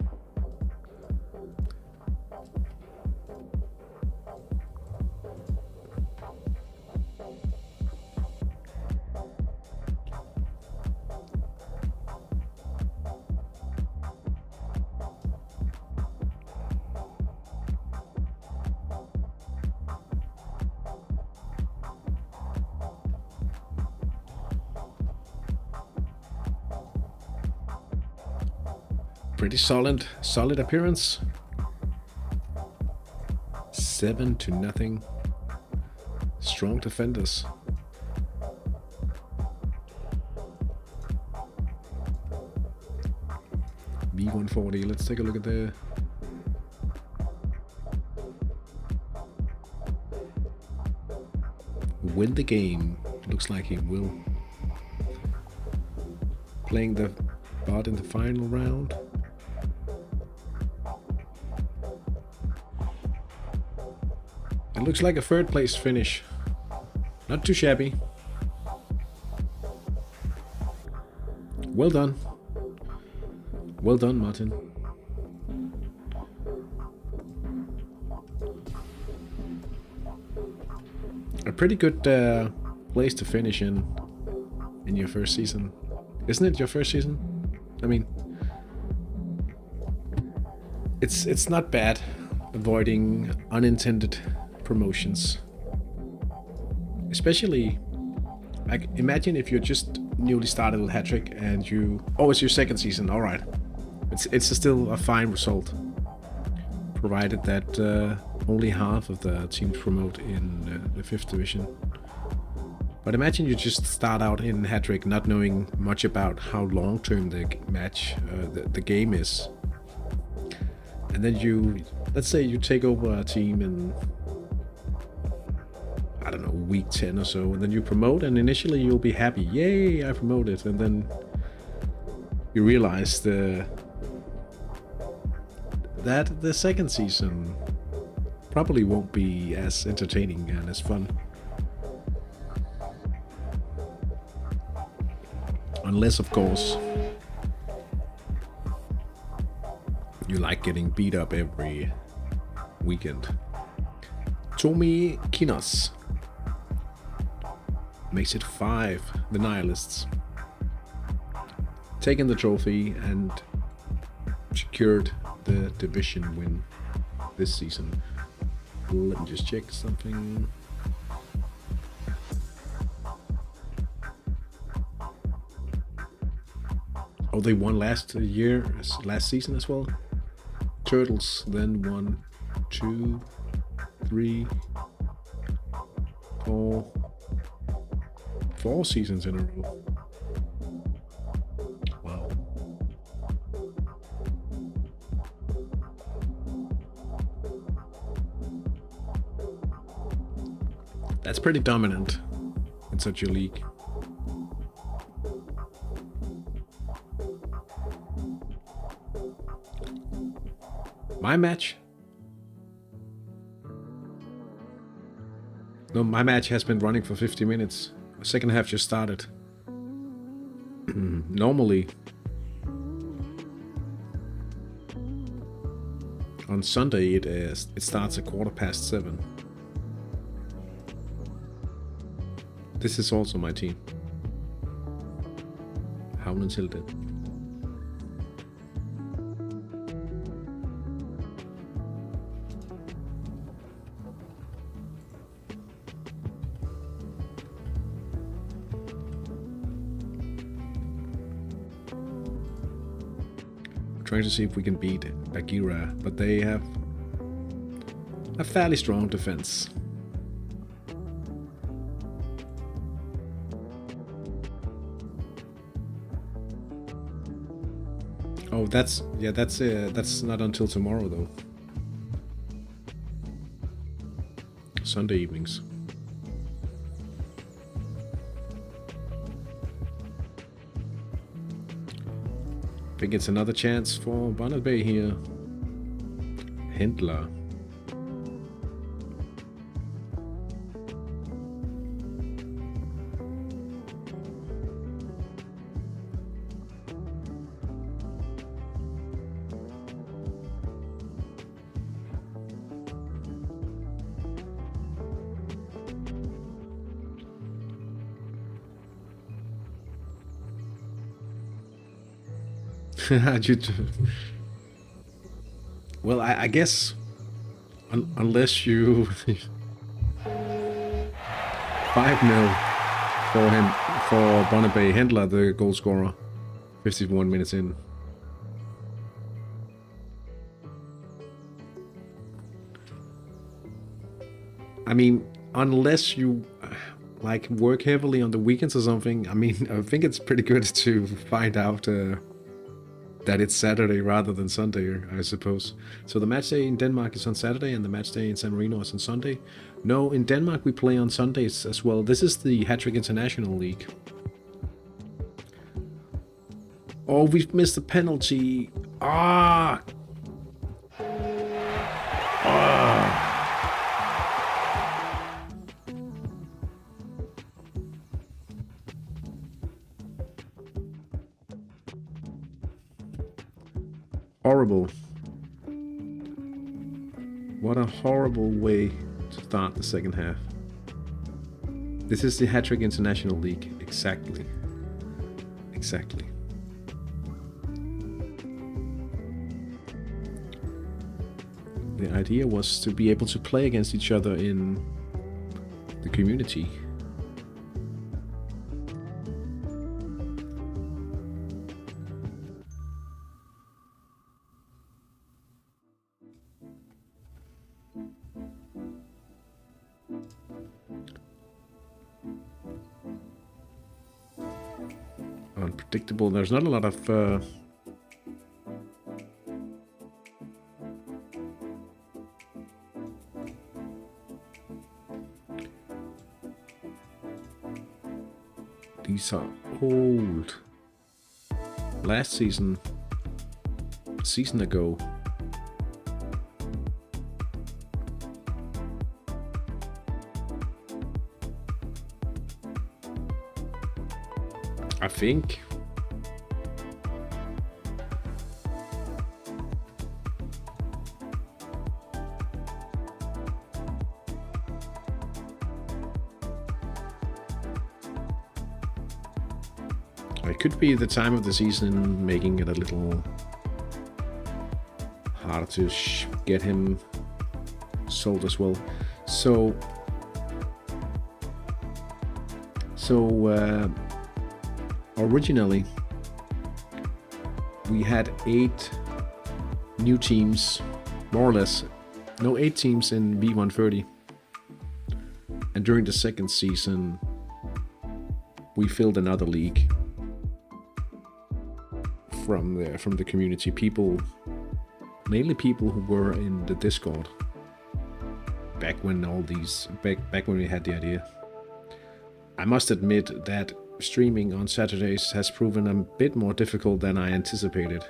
A: Pretty solid appearance. 7-0. Strong defenders. V.130. Let's take a look at the win the game. Looks like he will. Playing the bot in the final round. It looks like a third place finish. Not too shabby. Well done. Well done, Martin. A pretty good place to finish in your first season. Isn't it your first season? I mean, it's not bad avoiding unintended promotions. Especially, like, imagine if you're just newly started with Hattrick and you... Oh, it's your second season, alright. It's still a fine result. Provided that only half of the teams promote in the 5th division. But imagine you just start out in Hattrick not knowing much about how long-term the match, the game is. And then you... Let's say you take over a team in... I don't know, week 10 or so, and then you promote, and initially you'll be happy, yay, I promoted, and then you realize that the second season probably won't be as entertaining and as fun. Unless, of course, you like getting beat up every weekend. Tommy Kinos makes it 5, the Nihilists. Taken the trophy and secured the division win this season. Let me just check something. Oh, they won last season as well. Turtles then won 2, 3, 4 seasons in a row. Wow. That's pretty dominant in such a league. My match? No, my match has been running for 50 minutes. The second half just started. Normally, on Sunday it starts at 7:15. This is also my team. Havnen Tilde. Trying to see if we can beat Bagheera, but they have a fairly strong defense. Oh, that's not until tomorrow though. Sunday evenings. think it's another chance for Bonnet Bay here. Händler. Well, I guess unless you 5-0 for him, for Bonnet Bay. Händler, the goal scorer, 51 minutes in. I mean, unless you like work heavily on the weekends or something, I mean, I think it's pretty good to find out that it's Saturday rather than Sunday, I suppose. So the match day in Denmark is on Saturday and the match day in San Marino is on Sunday. No, in Denmark we play on Sundays as well. This is the Hattrick International League. Oh, we've missed a penalty. Ah! Ah! Horrible. What a horrible way to start the second half. This is the Hattrick International League. Exactly. Exactly. The idea was to be able to play against each other in the community. Unpredictable. There's not a lot of these are old. Last season, a season ago. I think. It could be the time of the season making it a little harder to get him sold as well. So originally we had 8 new teams, more or less. No, 8 teams in V.130. And during the second season, we filled another league from the community. People, mainly people who were in the Discord back when back when we had the idea. I must admit that streaming on Saturdays has proven a bit more difficult than I anticipated,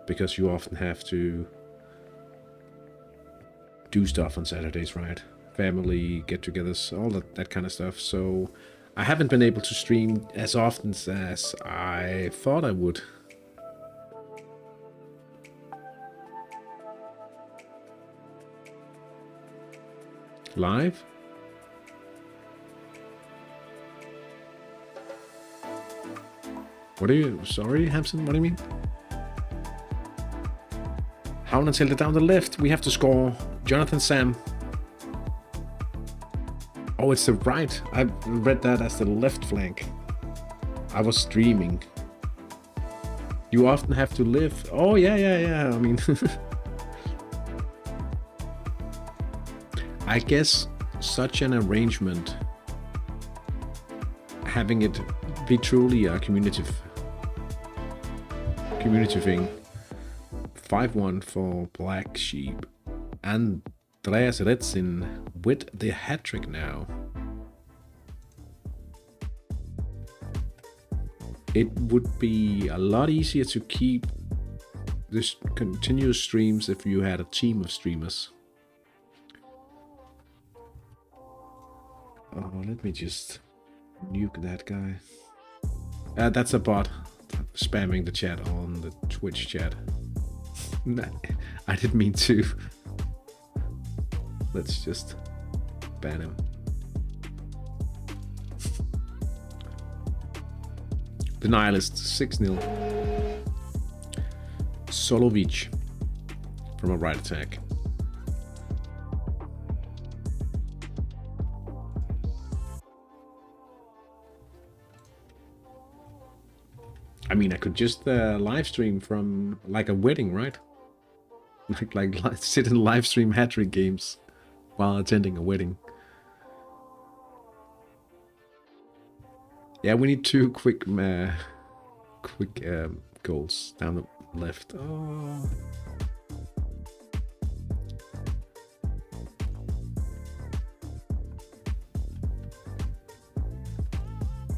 A: because you often have to do stuff on Saturdays, right? Family get-togethers, all that kind of stuff. So I haven't been able to stream as often as I thought I would. Live? What are you... Sorry, Hampson, what do you mean? Hound and tilted down the left. We have to score. Jonathan Sam. Oh, it's the right. I read that as the left flank. I was streaming. You often have to live. Oh, yeah. I mean... I guess such an arrangement, having it be truly a community thing. 5-1 for Black Sheep. Andreas Retzin with the hat-trick now. it would be a lot easier to keep this continuous streams if you had a team of streamers. Oh, let me just nuke that guy. That's a bot spamming the chat on the Twitch chat. I didn't mean to. Let's just ban him. The Nihilist 6-0. Solovic from a right attack. I mean, I could just live stream from like a wedding, right? like sit and live stream Hattrick games while attending a wedding. Yeah, we need 2 quick goals down the left. Oh.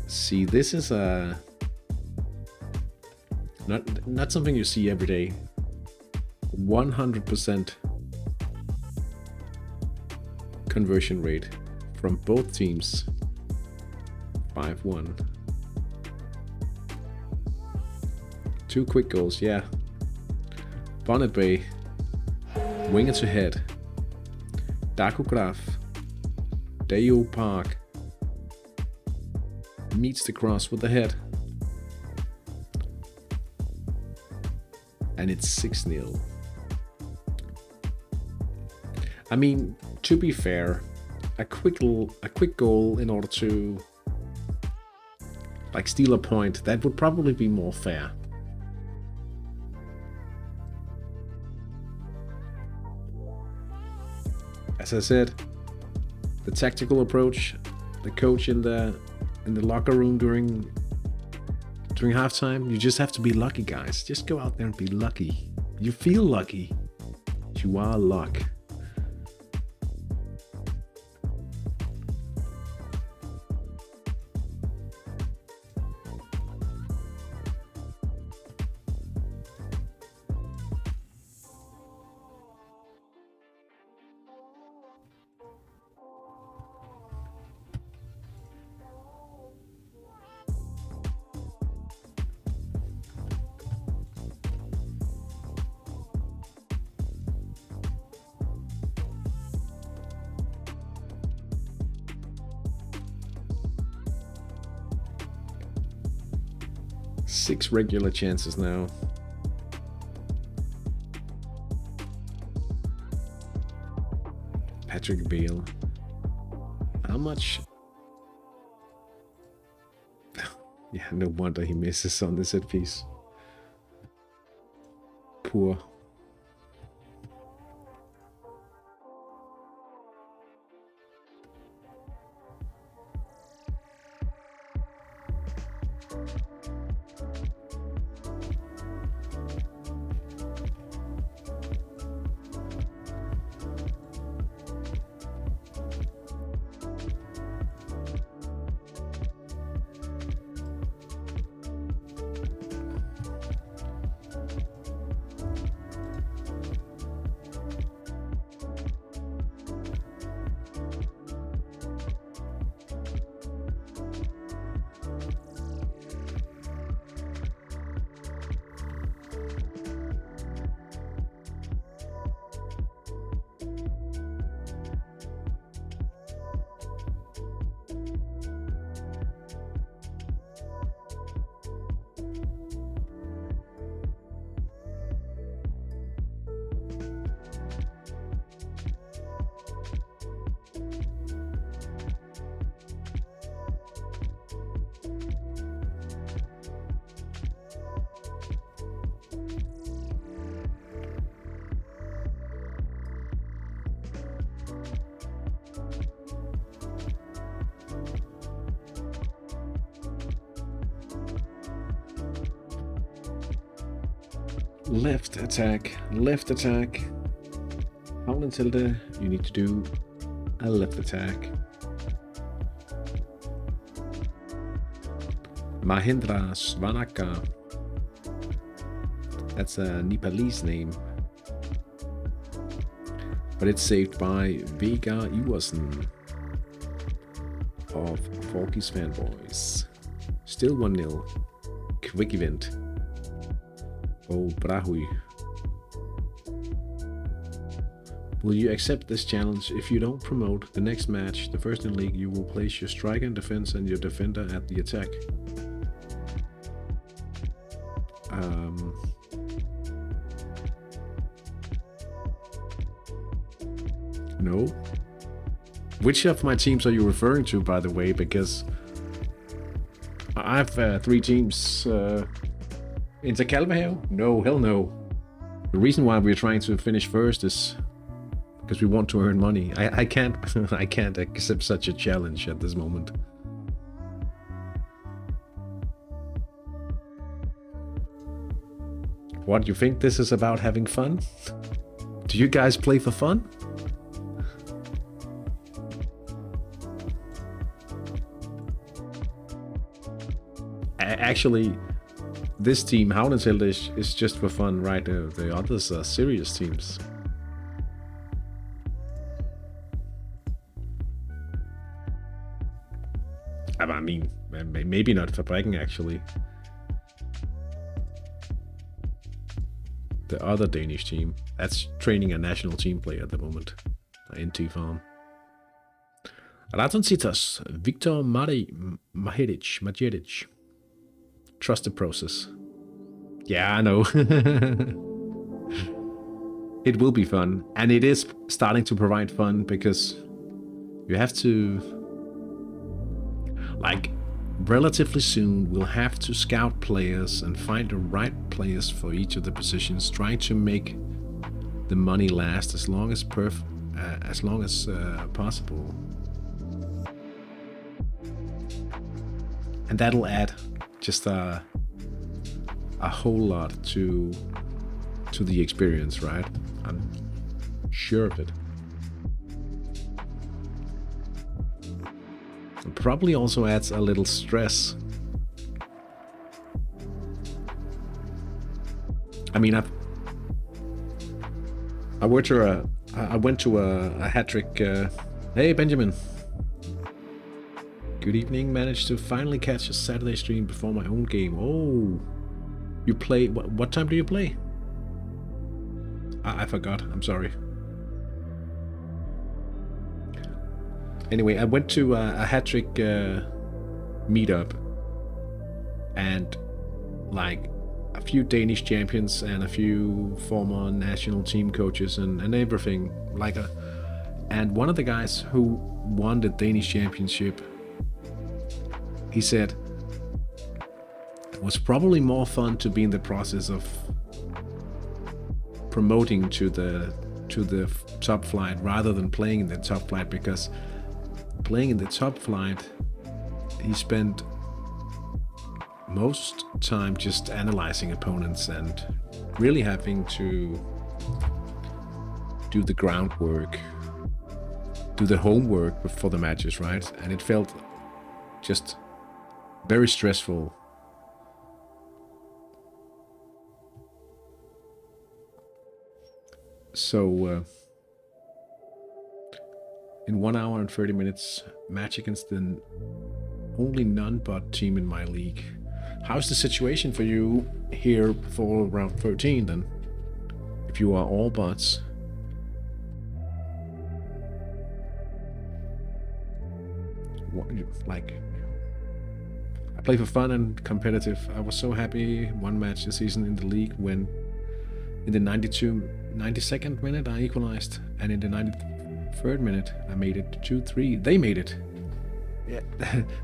A: See, this is not something you see every day. 100% conversion rate from both teams. 5-1. 2 quick goals, yeah. Bonnet Bay, winger to head. Daku Graf, Deo Park meets the cross with the head. And it's 6-0. I mean, to be fair, a quick goal in order to like steal a point, that would probably be more fair. As I said, the tactical approach, the coach in the locker room during halftime, you just have to be lucky, guys. Just go out there and be lucky. You feel lucky. You are luck. Six regular chances now. Patrick Beal. How much? Yeah, no wonder he misses on the set piece. Poor. Left attack, left attack. Paul and Tilde, you need to do a left attack. Mahendra Svanaka. That's a Nepalese name. But it's saved by Vega Iversen of Forky's Fanboys. Still 1-0. Quick event. Oh, Brahui. Will you accept this challenge? If you don't promote the next match, the first in league, you will place your striker in defense and your defender at the attack. No. Which of my teams are you referring to, by the way? Because I have 3 teams. Inter Kalvehave? No, hell no. The reason why we're trying to finish first is because we want to earn money. I can't I can't accept such a challenge at this moment. What, you think this is about having fun? Do you guys play for fun? Actually, this team, Havneshelde, is just for fun, right? The others are serious teams. I mean, maybe not Fabrikken, actually. The other Danish team, that's training a national team player at the moment. NT Farm. Ratonsitas, Victor Majedic. Trust the process. Yeah, I know. It will be fun. And it is starting to provide fun because you have to, like, relatively soon we'll have to scout players and find the right players for each of the positions, trying to make the money last as long as possible. And that'll add just a whole lot to the experience, right? I'm sure of it. It probably also adds a little stress. I mean, I went to a Hattrick. Hey, Benjamin. Good evening. Managed to finally catch a Saturday stream before my own game. Oh, you play? What time do you play? I forgot. I'm sorry. Anyway, I went to a Hattrick meetup, and like a few Danish champions and a few former national team coaches and everything. And one of the guys who won the Danish championship, he said it was probably more fun to be in the process of promoting to the top flight rather than playing in the top flight, because playing in the top flight, he spent most time just analyzing opponents and really having to do the groundwork, do the homework for the matches, right? And it felt just very stressful. So in 1 hour and 30 minutes, match against the only non-bot team in my league. How's the situation for you here for round 13 then? If you are all bots. Like, I play for fun and competitive. I was so happy one match this season in the league when in the 92nd minute I equalized, and in the 93rd minute I made it 2-3. They made it. Yeah.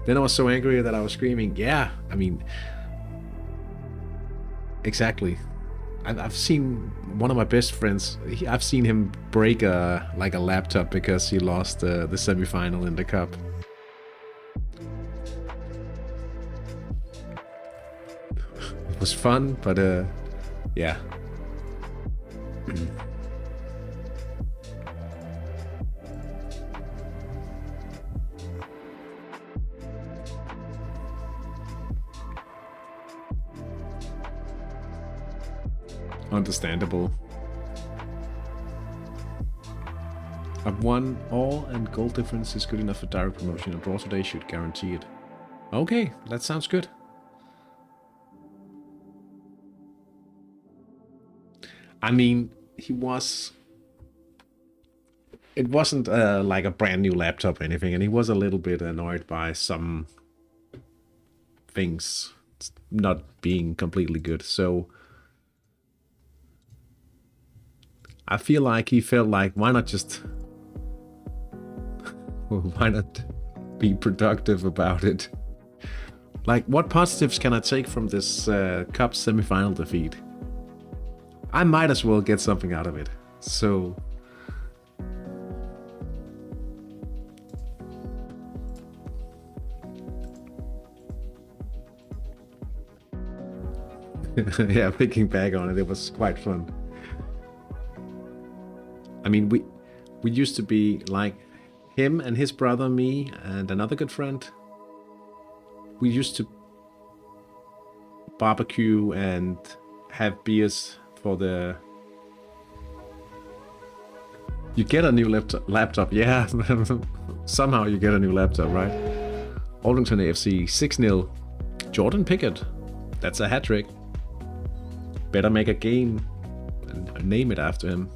A: Then I was so angry that I was screaming. Yeah, I mean, exactly. I've seen one of my best friends. I've seen him break a laptop because he lost the semi-final in the cup. It was fun, but yeah. Understandable. I've won all and goal difference is good enough for direct promotion. A draw today should guarantee it. Okay, that sounds good. I mean, he was... It wasn't like a brand new laptop or anything, and he was a little bit annoyed by some things not being completely good, so I feel like he felt like, why not just... why not be productive about it? Like, what positives can I take from this Cup semi-final defeat? I might as well get something out of it. So... yeah, thinking back on it, it was quite fun. I mean, we used to be like him and his brother, me, and another good friend. We used to barbecue and have beers for the... You get a new laptop, yeah. Somehow you get a new laptop, right? Aldrington AFC 6-0. Jordan Pickett. That's a hat trick. Better make a game and name it after him.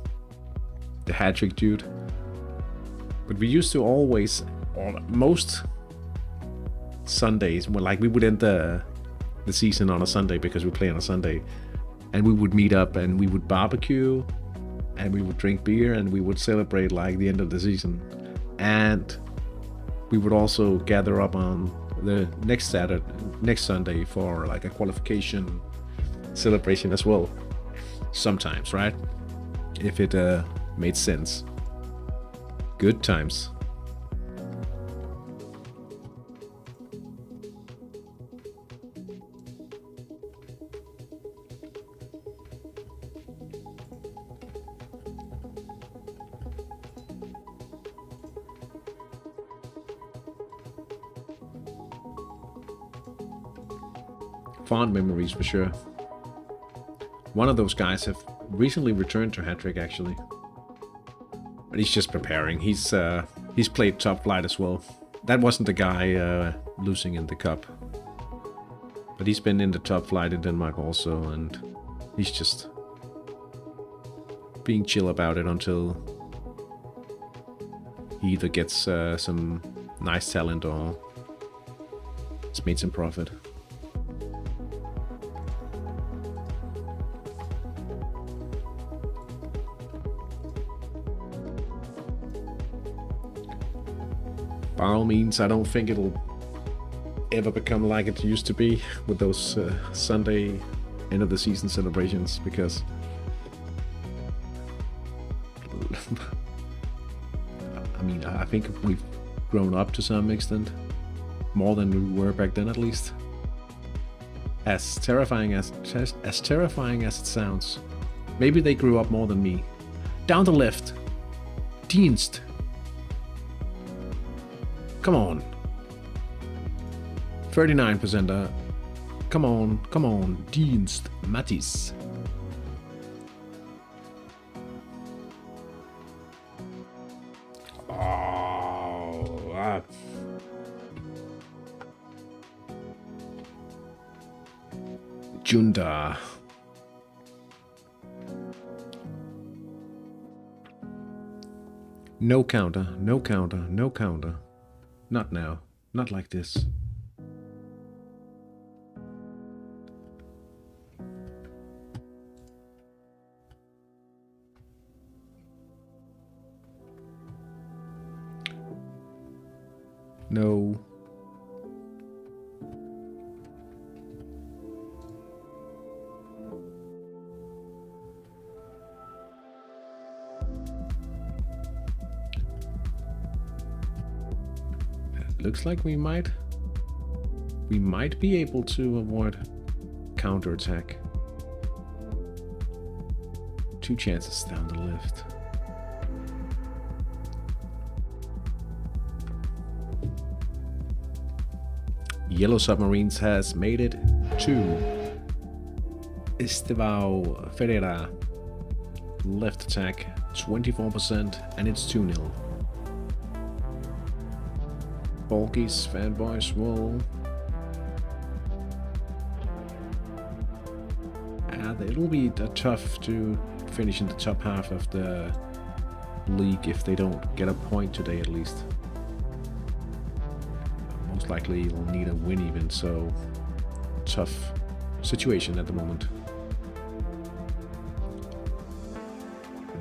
A: The hat-trick dude. But we used to always, or most Sundays, like we would end the season on a Sunday because we play on a Sunday, and we would meet up and we would barbecue and we would drink beer and we would celebrate like the end of the season. And we would also gather up on the next Sunday for like a qualification celebration as well. Sometimes, right? If it made sense. Good times. Fond memories for sure. One of those guys have recently returned to Hattrick actually. But he's just preparing. He's played top flight as well. That wasn't the guy losing in the cup. But he's been in the top flight in Denmark also, and he's just being chill about it until he either gets some nice talent or it's made some profit. By all means, I don't think it'll ever become like it used to be with those Sunday end of the season celebrations, because I mean, I think we've grown up to some extent, more than we were back then at least. As terrifying as it sounds, maybe they grew up more than me. Down the left, Dienst. Come on. 39%. Come on. Dienst. Mattis. Oh, Junda. No counter. Not now. Not like this. No. Looks like we might be able to avoid counterattack. 2 chances down the left. Yellow Submarines has made it 2. Estevao Ferreira, left attack, 24%, and it's 2-0. Balkis, fanboys will... it'll be tough to finish in the top half of the league if they don't get a point today at least. Most likely they'll need a win even, so tough situation at the moment.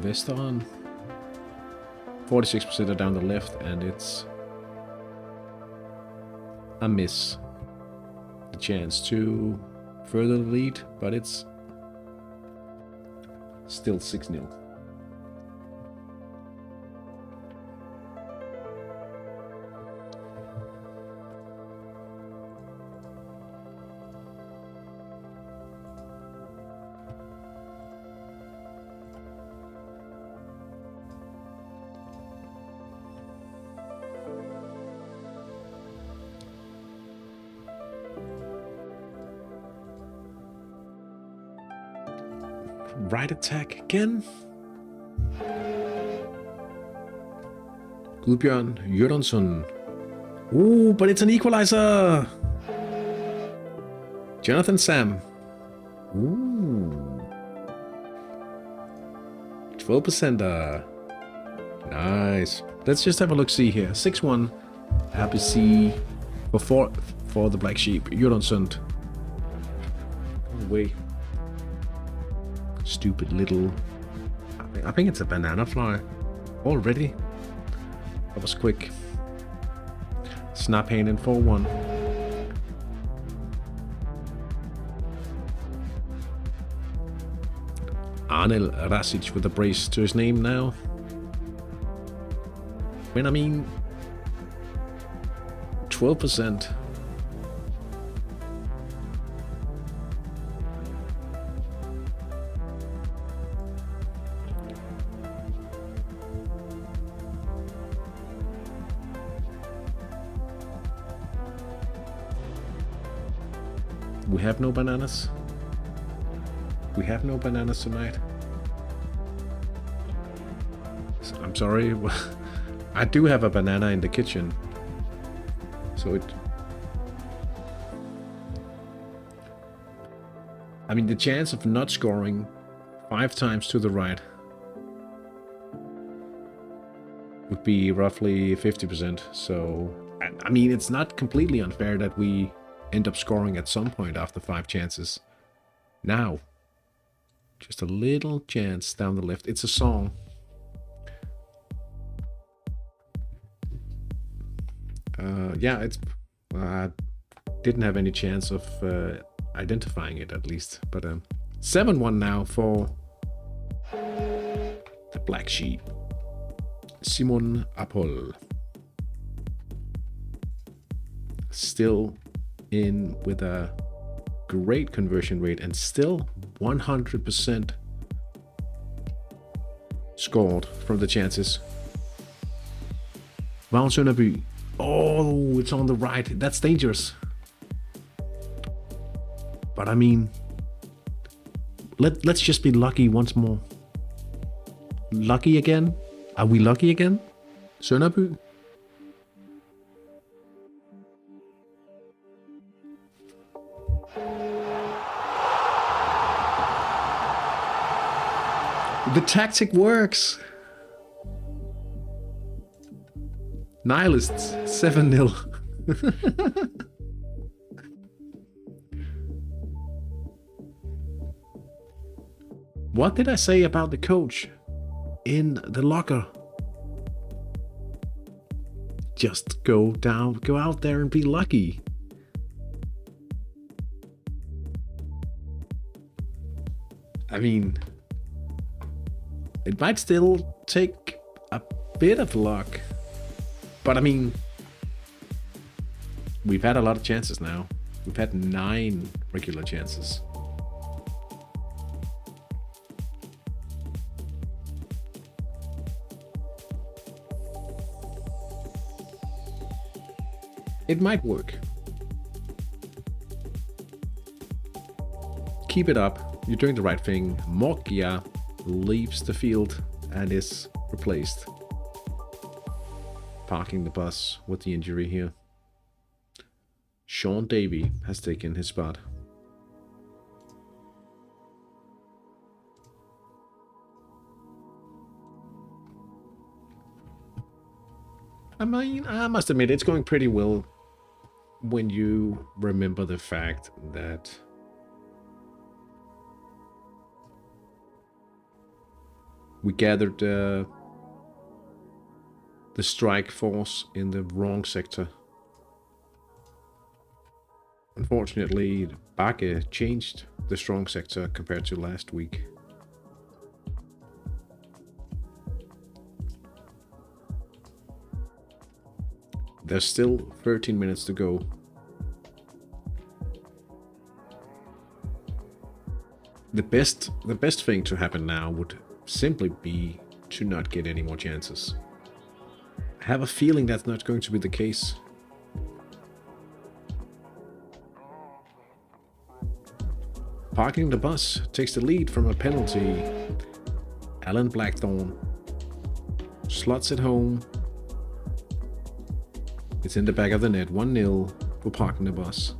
A: Veston, 46% are down the left, and it's a miss. The chance to further the lead, but it's still 6-0. Right attack again. Gudbjørn Jørgensen. Ooh, but it's an equalizer. Jonathan Sam. Ooh. 12%. Nice. Let's just have a look-see here. 6-1. RBC for the Black Sheep. Jørgensen. Oh, wait. Stupid little... I think it's a banana fly. Already? That was quick. Snap hand in 4-1. Arnel Rasic with a brace to his name now. When I mean 12%. We have no bananas. We have no bananas tonight. I'm sorry. I do have a banana in the kitchen. So it... I mean, the chance of not scoring 5 times to the right would be roughly 50%. So, I mean, it's not completely unfair that we end up scoring at some point after 5 chances. Now, just a little chance down the left. It's a song. Yeah, it's... I didn't have any chance of identifying it at least. But 7-1 now for the Black Sheep. Simon Apol. Still in with a great conversion rate and still 100% scored from the chances. Vagn Sønderby. Oh, it's on the right. That's dangerous. But I mean, let's just be lucky once more. Lucky again? Are we lucky again? Sønderby? The tactic works. Nihilists, 7-0. What did I say about the coach in the locker? Just go out there and be lucky. I mean, it might still take a bit of luck. But I mean, we've had a lot of chances now. We've had 9 regular chances. It might work. Keep it up. you're doing the right thing. Morgia leaves the field and is replaced. Parking the bus with the injury here. Sean Davey has taken his spot. I mean, I must admit, it's going pretty well when you remember the fact that we gathered the strike force in the wrong sector. Unfortunately, Bake changed the strong sector compared to last week. There's still 13 minutes to go. The best thing to happen now would simply be to not get any more chances. I have a feeling that's not going to be the case. Parking the bus takes the lead from a penalty. Alan Blackthorne slots it home. It's in the back of the net, 1-0 for parking the bus.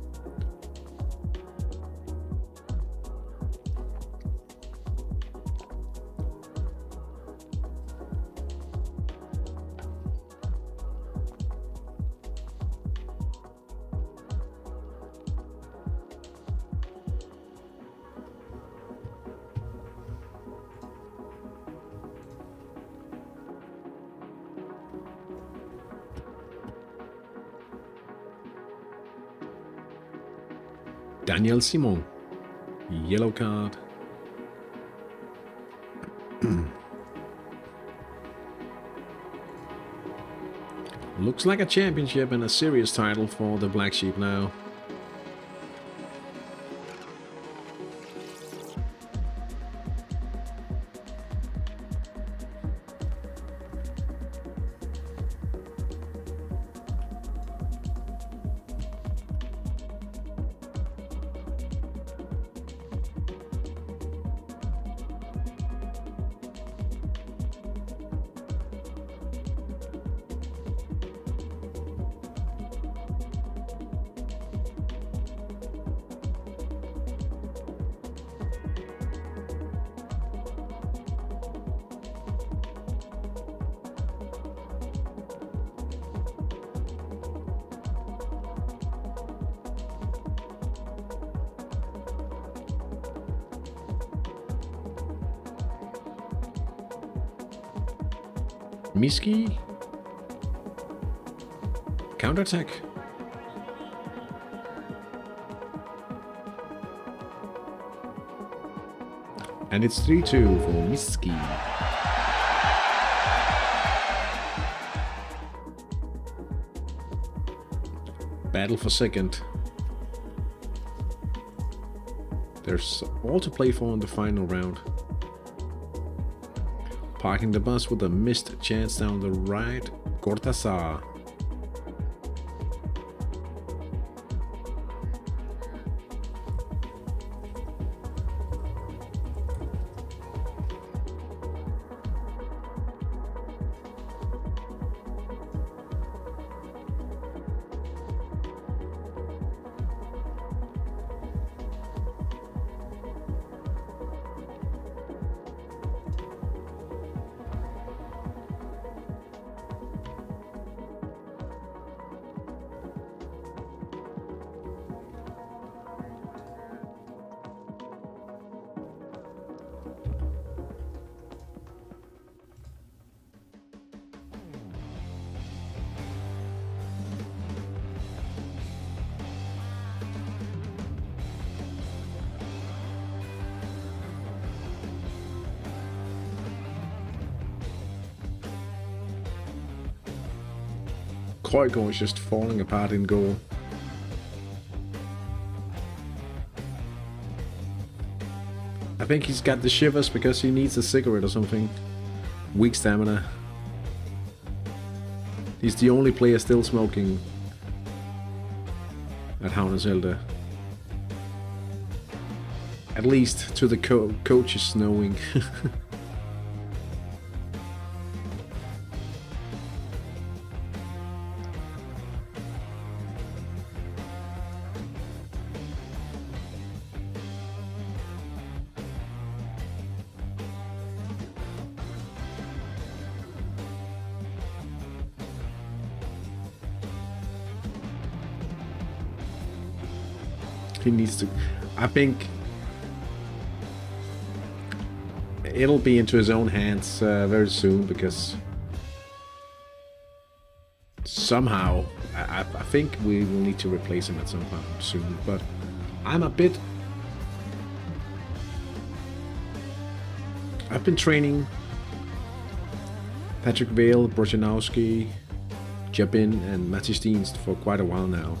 A: Daniel Simon, yellow card. Looks like a championship and a serious title for the Black Sheep now. Miski. Counterattack. And it's 3-2 for Miski. Battle for second. There's all to play for in the final round. Parking the bus with a missed chance down the right. Cortázar. Koiko is just falling apart in goal. I think he's got the shivers because he needs a cigarette or something. Weak stamina. He's the only player still smoking at Havneselde. At least to the coaches knowing. He needs to. I think it'll be into his own hands very soon, because somehow I think we will need to replace him at some point soon. But I'm a bit. I've been training Patrick Vale, Brochanowski, Jabin, and Matis Dienst for quite a while now.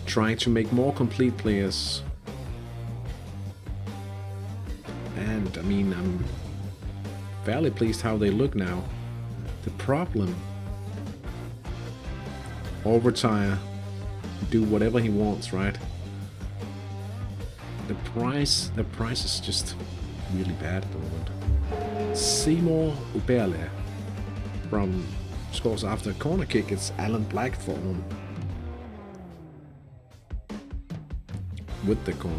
A: Trying to make more complete players. And I mean, I'm fairly pleased how they look now. The problem, all retire, do whatever he wants, right? The price is just really bad at the moment. Seymour Uberle from scores after a corner kick. It's Alan Blackthorne with the corner.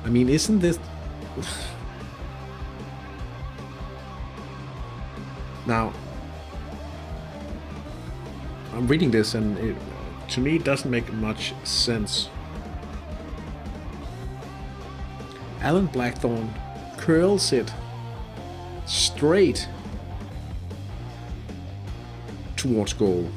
A: I mean, isn't this... Now, I'm reading this and to me it doesn't make much sense. Alan Blackthorne curls it straight towards goal.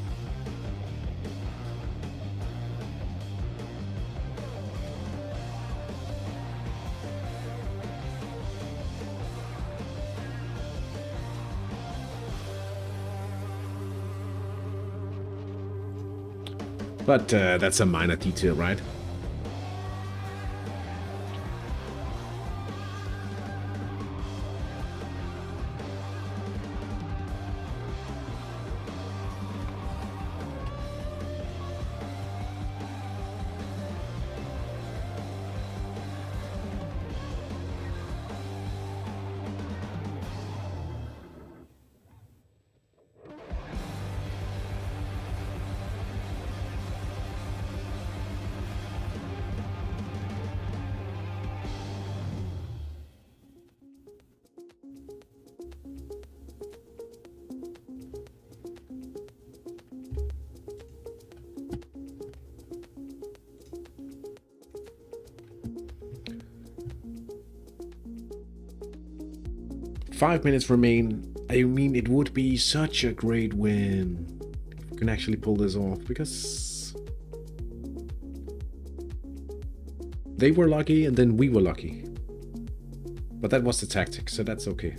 A: But that's a minor detail, right? Five minutes remain. I mean, it would be such a great win if we can actually pull this off, because they were lucky and then we were lucky. But that was the tactic, so that's okay.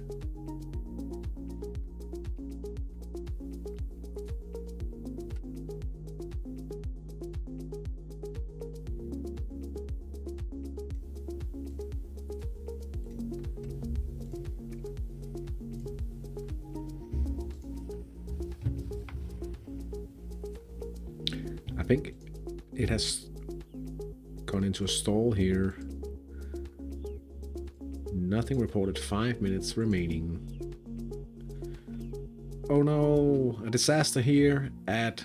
A: I think it has gone into a stall here. Nothing reported. 5 minutes remaining. Oh no, a disaster here at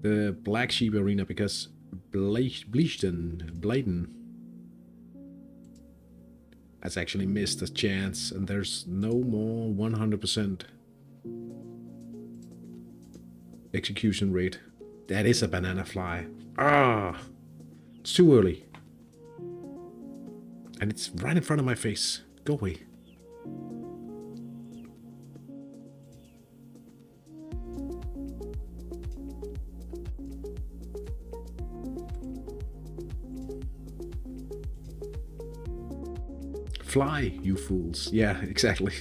A: the Black Sheep Arena, because Bladen has actually missed a chance, and there's no more 100% execution rate. That is a banana fly. Ah, it's too early. And it's right in front of my face. Go away. Fly, you fools. Yeah, exactly.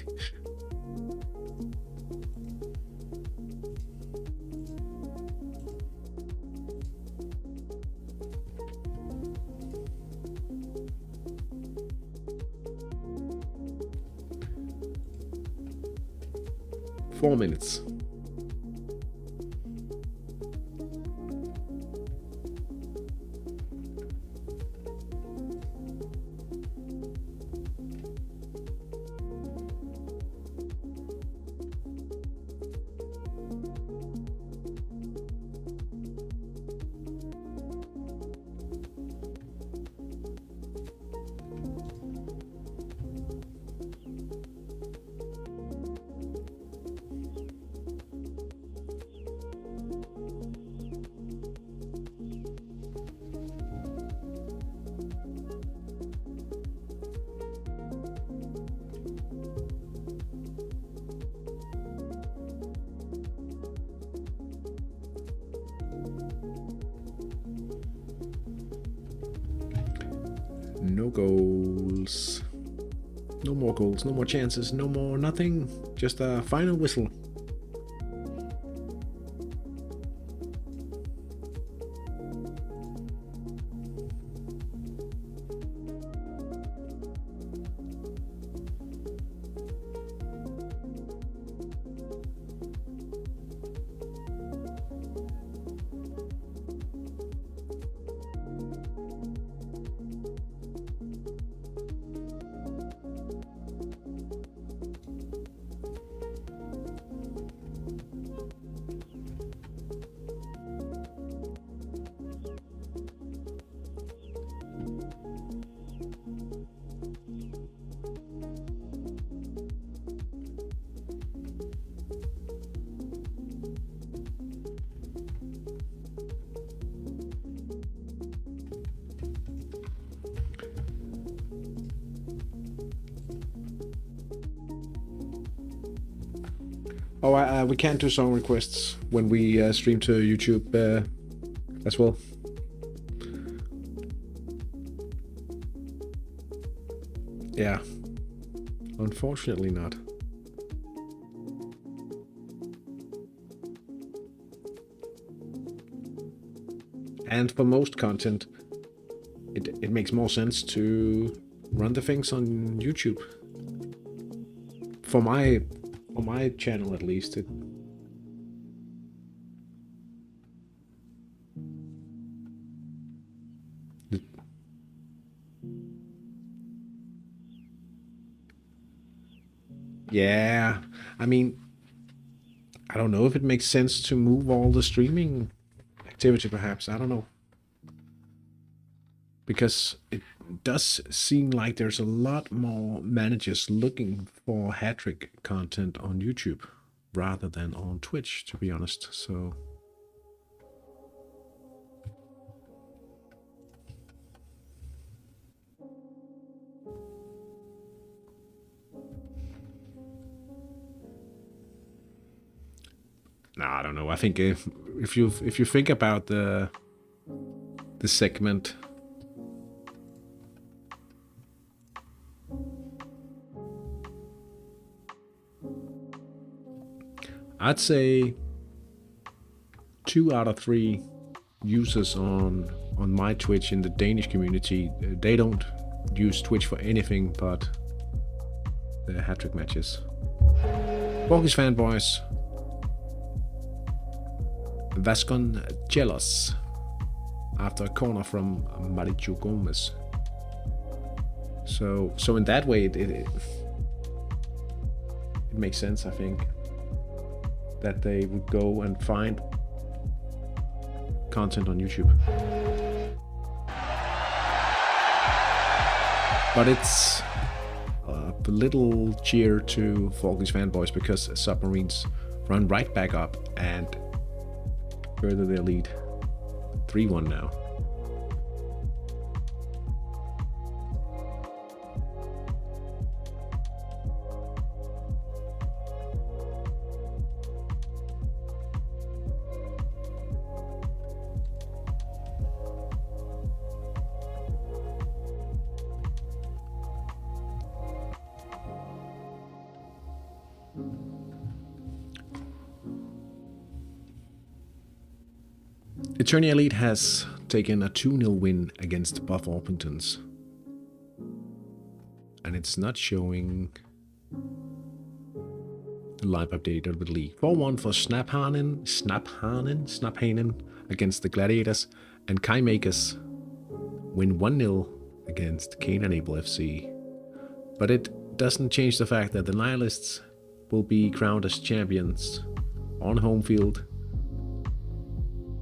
A: Four minutes. No goals. No more goals, no more chances, no more nothing. Just a final whistle. Oh, we can't do song requests when we stream to YouTube as well. Yeah, unfortunately not. And for most content, it makes more sense to run the things on YouTube. For my channel at least, yeah, I mean, I don't know if it makes sense to move all the streaming activity, perhaps, I don't know. Because it does seem like there's a lot more managers looking for Hattrick content on YouTube rather than on Twitch, to be honest. So no, I don't know. I think if you think about the segment, I'd say 2 out of 3 users on my Twitch in the Danish community, they don't use Twitch for anything but the Hattrick matches. Borgis fanboys. Vascon jealous after a corner from Marichu Gomez. So in that way, it makes sense, I think, that they would go and find content on YouTube. But it's a little cheer to Falkey's fanboys because Submarines run right back up and further their lead. 3-1 now. Eternity Elite has taken a 2-0 win against Buff Orpingtons. And it's not showing the live update of the league. 4-1 for Snaphanen against the Gladiators, and Kaimakers win 1-0 against Cane Enable FC. But it doesn't change the fact that the Nihilists will be crowned as champions on home field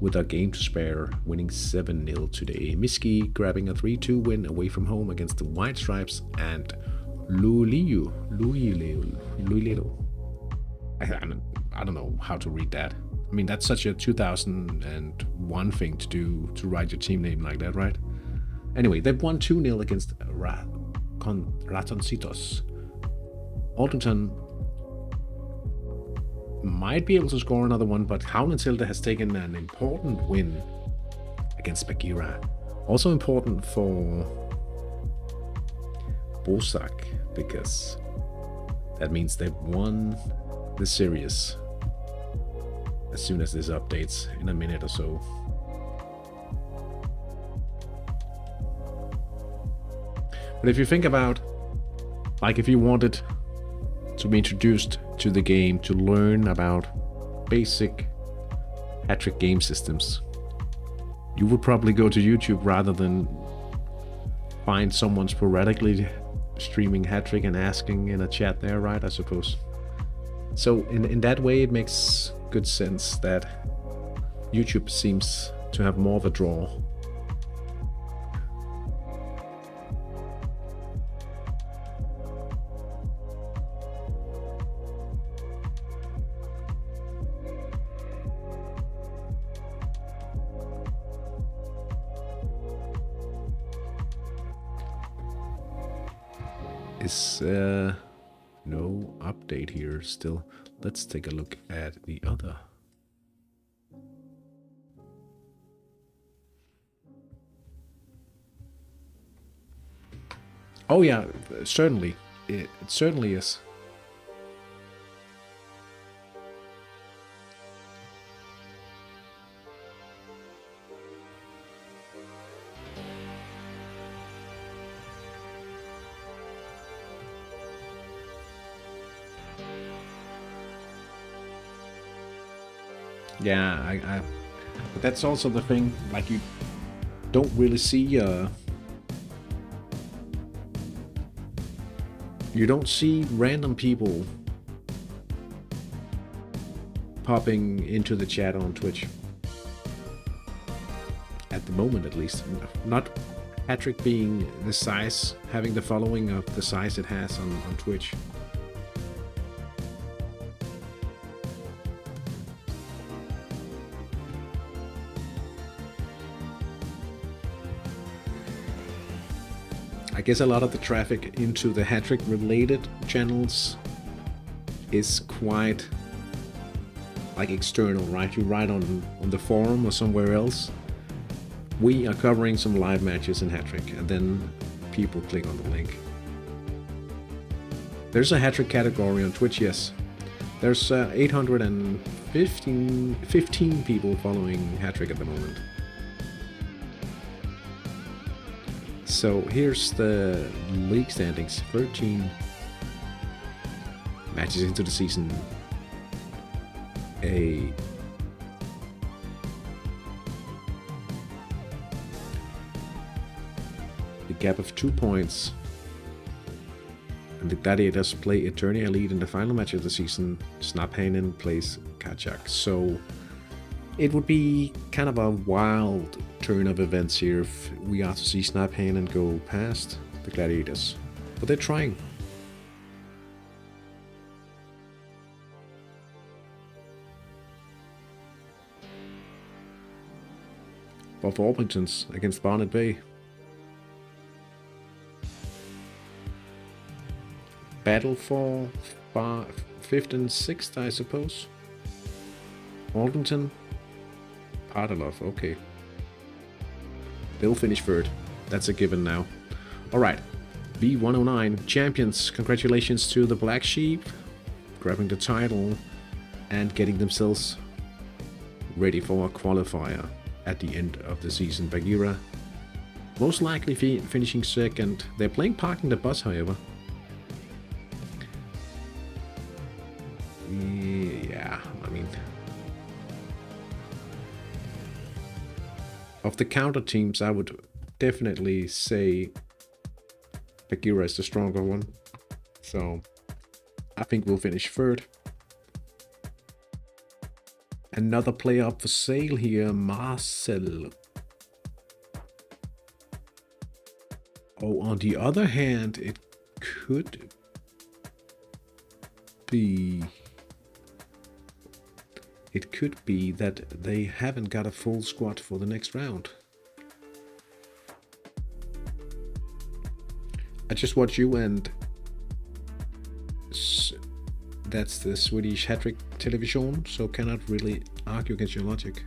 A: with a game to spare, winning 7-0 today. Miski grabbing a 3-2 win away from home against the White Stripes, and Luililo. I don't know how to read that. I mean, that's such a 2001 thing to do, to write your team name like that, right? Anyway, they've won 2-0 against Ratoncitos. Alderton might be able to score another one, but Havnentilde has taken an important win against Bagheera. Also important for Bosak, because that means they've won the series as soon as this updates in a minute or so. But if you think about, like, if you wanted to be introduced to the game, to learn about basic Hattrick game systems, you would probably go to YouTube rather than find someone sporadically streaming Hattrick and asking in a chat there, right? I suppose. So in that way, it makes good sense that YouTube seems to have more of a draw. Is no update here still. Let's take a look at the other. Oh yeah, certainly. It certainly is. Yeah, I but that's also the thing, like, you don't really see you don't see random people popping into the chat on Twitch. At the moment, at least. Not Hattrick being the size, having the following of the size it has on Twitch. I guess a lot of the traffic into the Hattrick related channels is quite like external, right? You write on the forum or somewhere else, we are covering some live matches in Hattrick, and then people click on the link. There's a Hattrick category on Twitch, yes. There's 815 people following Hattrick at the moment. So here's the league standings. 13 matches into the season. The gap of 2 points. And the Gladiators play Eternia Elite in the final match of the season. Snaphanen plays Kachak. So it would be kind of a wild turn of events here if we are to see Snaphanen go past the Gladiators. But they're trying. Both Orpingtons against Barnet Bay. Battle for 5th and 6th, I suppose. Orpington. Partalov, okay. They'll finish 3rd. That's a given now. Alright. V.109 champions. Congratulations to the Black Sheep. Grabbing the title and getting themselves ready for a qualifier at the end of the season. Bagheera most likely finishing 2nd. They're playing parking the bus, however. Yeah, I mean, of the counter teams, I would definitely say Bagheera is the stronger one. So I think we'll finish 3rd. Another player up for sale here, Marcel. Oh, on the other hand, it could be that they haven't got a full squad for the next round. I just watch you, and that's the Swedish Hattrick television, so cannot really argue against your logic.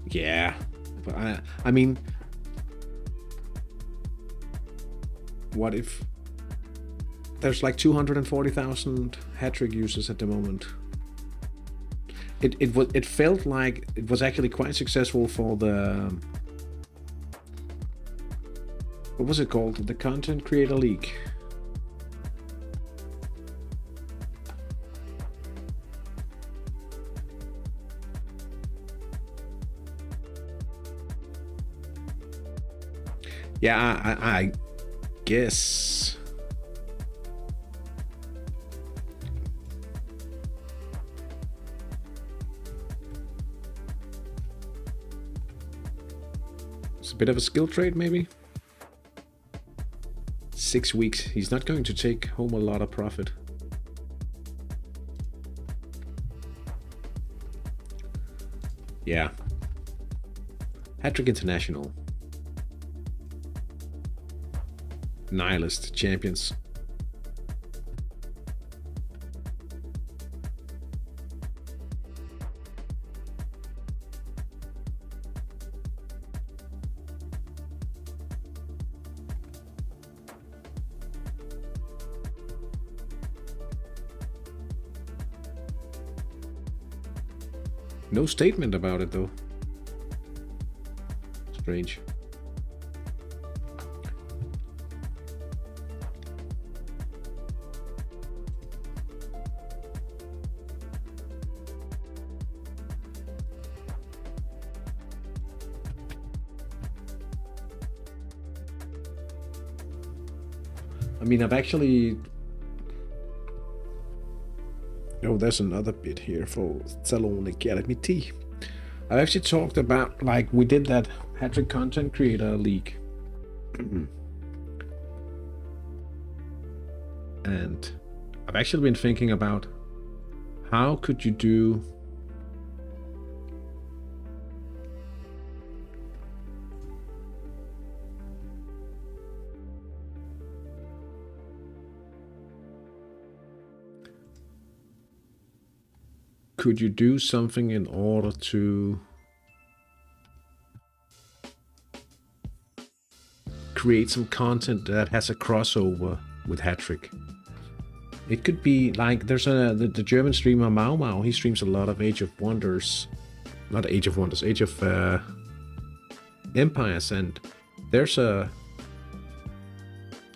A: Yeah, but I mean, what if there's like 240,000 Hattrick users at the moment? It felt like it was actually quite successful for the, what was it called? The Content Creator League. Yeah, I guess. It's a bit of a skill trade, maybe. 6 weeks. He's not going to take home a lot of profit. Yeah. Hattrick International. Nihilist champions. No statement about it though. Strange. I mean, I've actually... Oh, there's another bit here for Salon Academy T. I've actually talked about, like, we did that Hattrick Content Creator League. And I've actually been thinking about how could you do something in order to create some content that has a crossover with Hattrick? It could be like there's the German streamer Mau Mau. He streams a lot of Age of Wonders, not Age of Wonders, Age of Empires, and there's a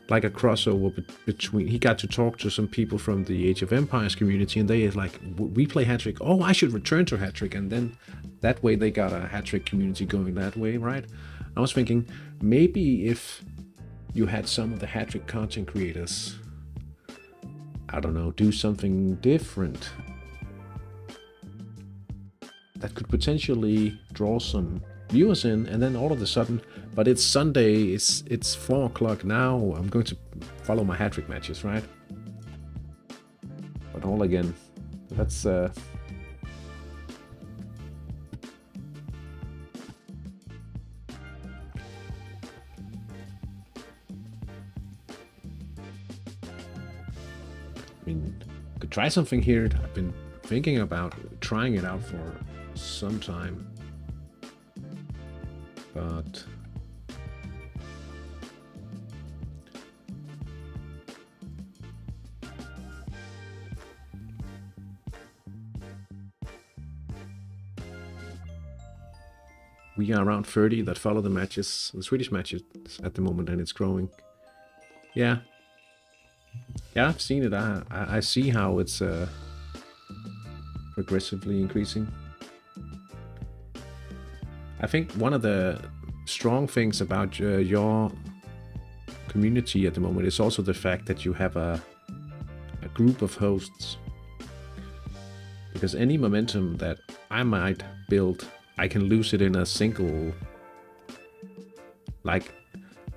A: like a crossover between. He got to talk to some people from the Age of Empires community, and they like, we play Hattrick. Oh, I should return to Hattrick, and then that way they got a Hattrick community going that way, right? I was thinking maybe if you had some of the Hattrick content creators, I don't know, do something different that could potentially draw some viewers in, and then all of a sudden, but it's Sunday, it's 4 o'clock now, I'm going to follow my Hattrick matches, right? But all again, that's I mean, could try something here. I've been thinking about trying it out for some time, but we are around 30 that follow the matches, the Swedish matches at the moment, and it's growing. Yeah, I've seen it. I see how it's progressively increasing. I think one of the strong things about your community at the moment is also the fact that you have a group of hosts. Because any momentum that I might build, I can lose it in a single. Like,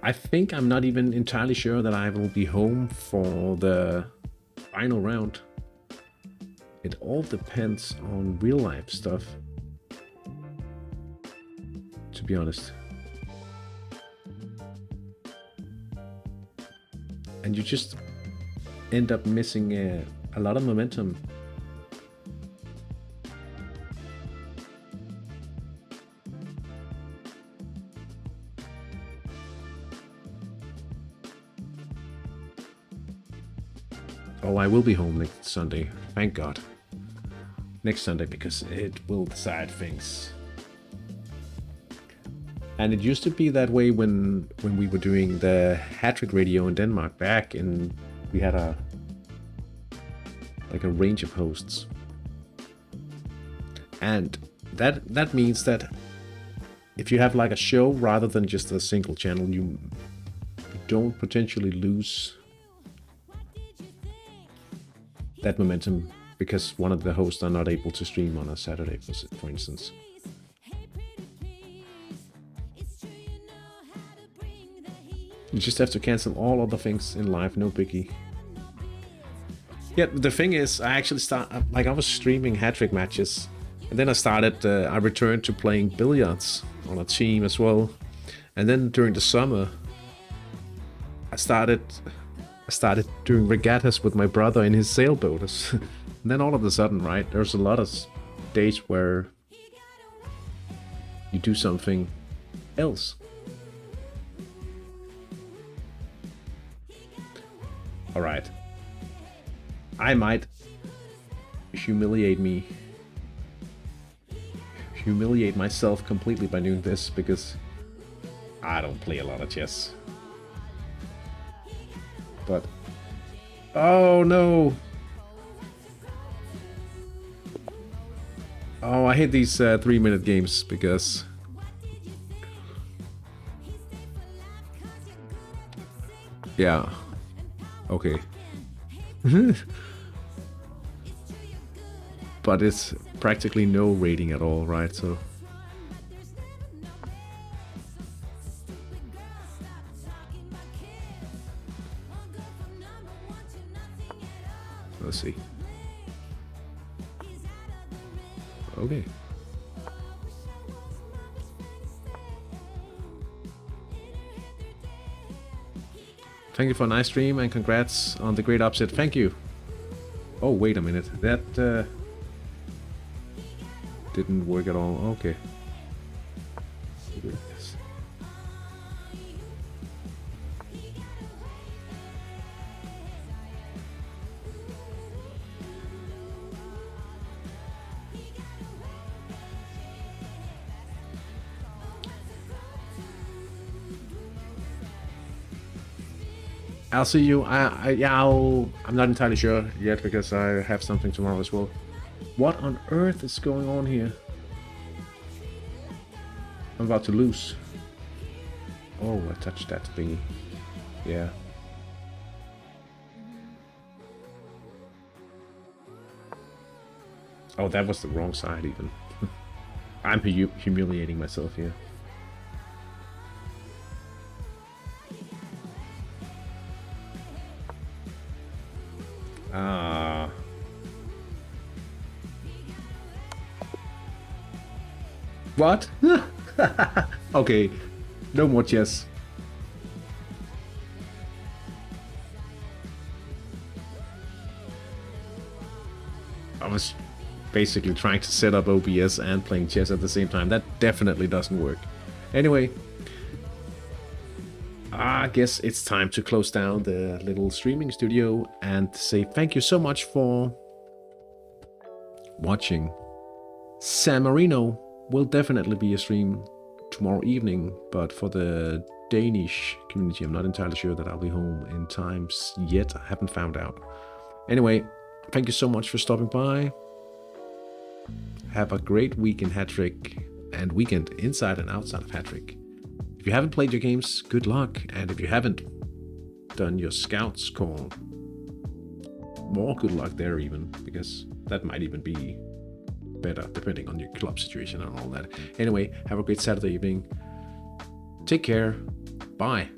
A: I think I'm not even entirely sure that I will be home for the final round. It all depends on real life stuff, to be honest. And you just end up missing a lot of momentum. Oh, I will be home next Sunday. Thank God. Next Sunday, because it will decide things. And it used to be that way when we were doing the Hattrick radio in Denmark back in... We had a range of hosts. And that means that if you have like a show rather than just a single channel, you don't potentially lose that momentum because one of the hosts are not able to stream on a Saturday, for instance. You just have to cancel all other things in life, no biggie. Yeah, the thing is, I actually I was streaming Hattrick matches, and then I returned to playing billiards on a team as well. And then during the summer, I started doing regattas with my brother in his sailboat. And then all of a sudden, right, there's a lot of days where you do something else. Alright. I might humiliate myself completely by doing this because I don't play a lot of chess. But oh no! Oh, I hate these 3-minute games because yeah. Okay. But it's practically no rating at all, right? So let's see. Okay. Thank you for a nice stream and congrats on the great upset. Thank you. Oh, wait a minute. That didn't work at all. Okay. Yes. I'll see you. I'm not entirely sure yet because I have something tomorrow as well. What on earth is going on here? I'm about to lose. Oh, I touched that thingy. Yeah. Oh, that was the wrong side even. I'm humiliating myself here. What? Okay, no more chess. I was basically trying to set up OBS and playing chess at the same time. That definitely doesn't work. Anyway, I guess it's time to close down the little streaming studio and say thank you so much for watching. San Marino will definitely be a stream tomorrow evening, but for the Danish community, I'm not entirely sure that I'll be home in times yet. I haven't found out. Anyway, thank you so much for stopping by. Have a great week in Hattrick and weekend inside and outside of Hattrick. If you haven't played your games, good luck. And if you haven't done your scouts call, more good luck there even, because that might even be better depending on your club situation and all that. Anyway, have a great Saturday evening. Take care. Bye.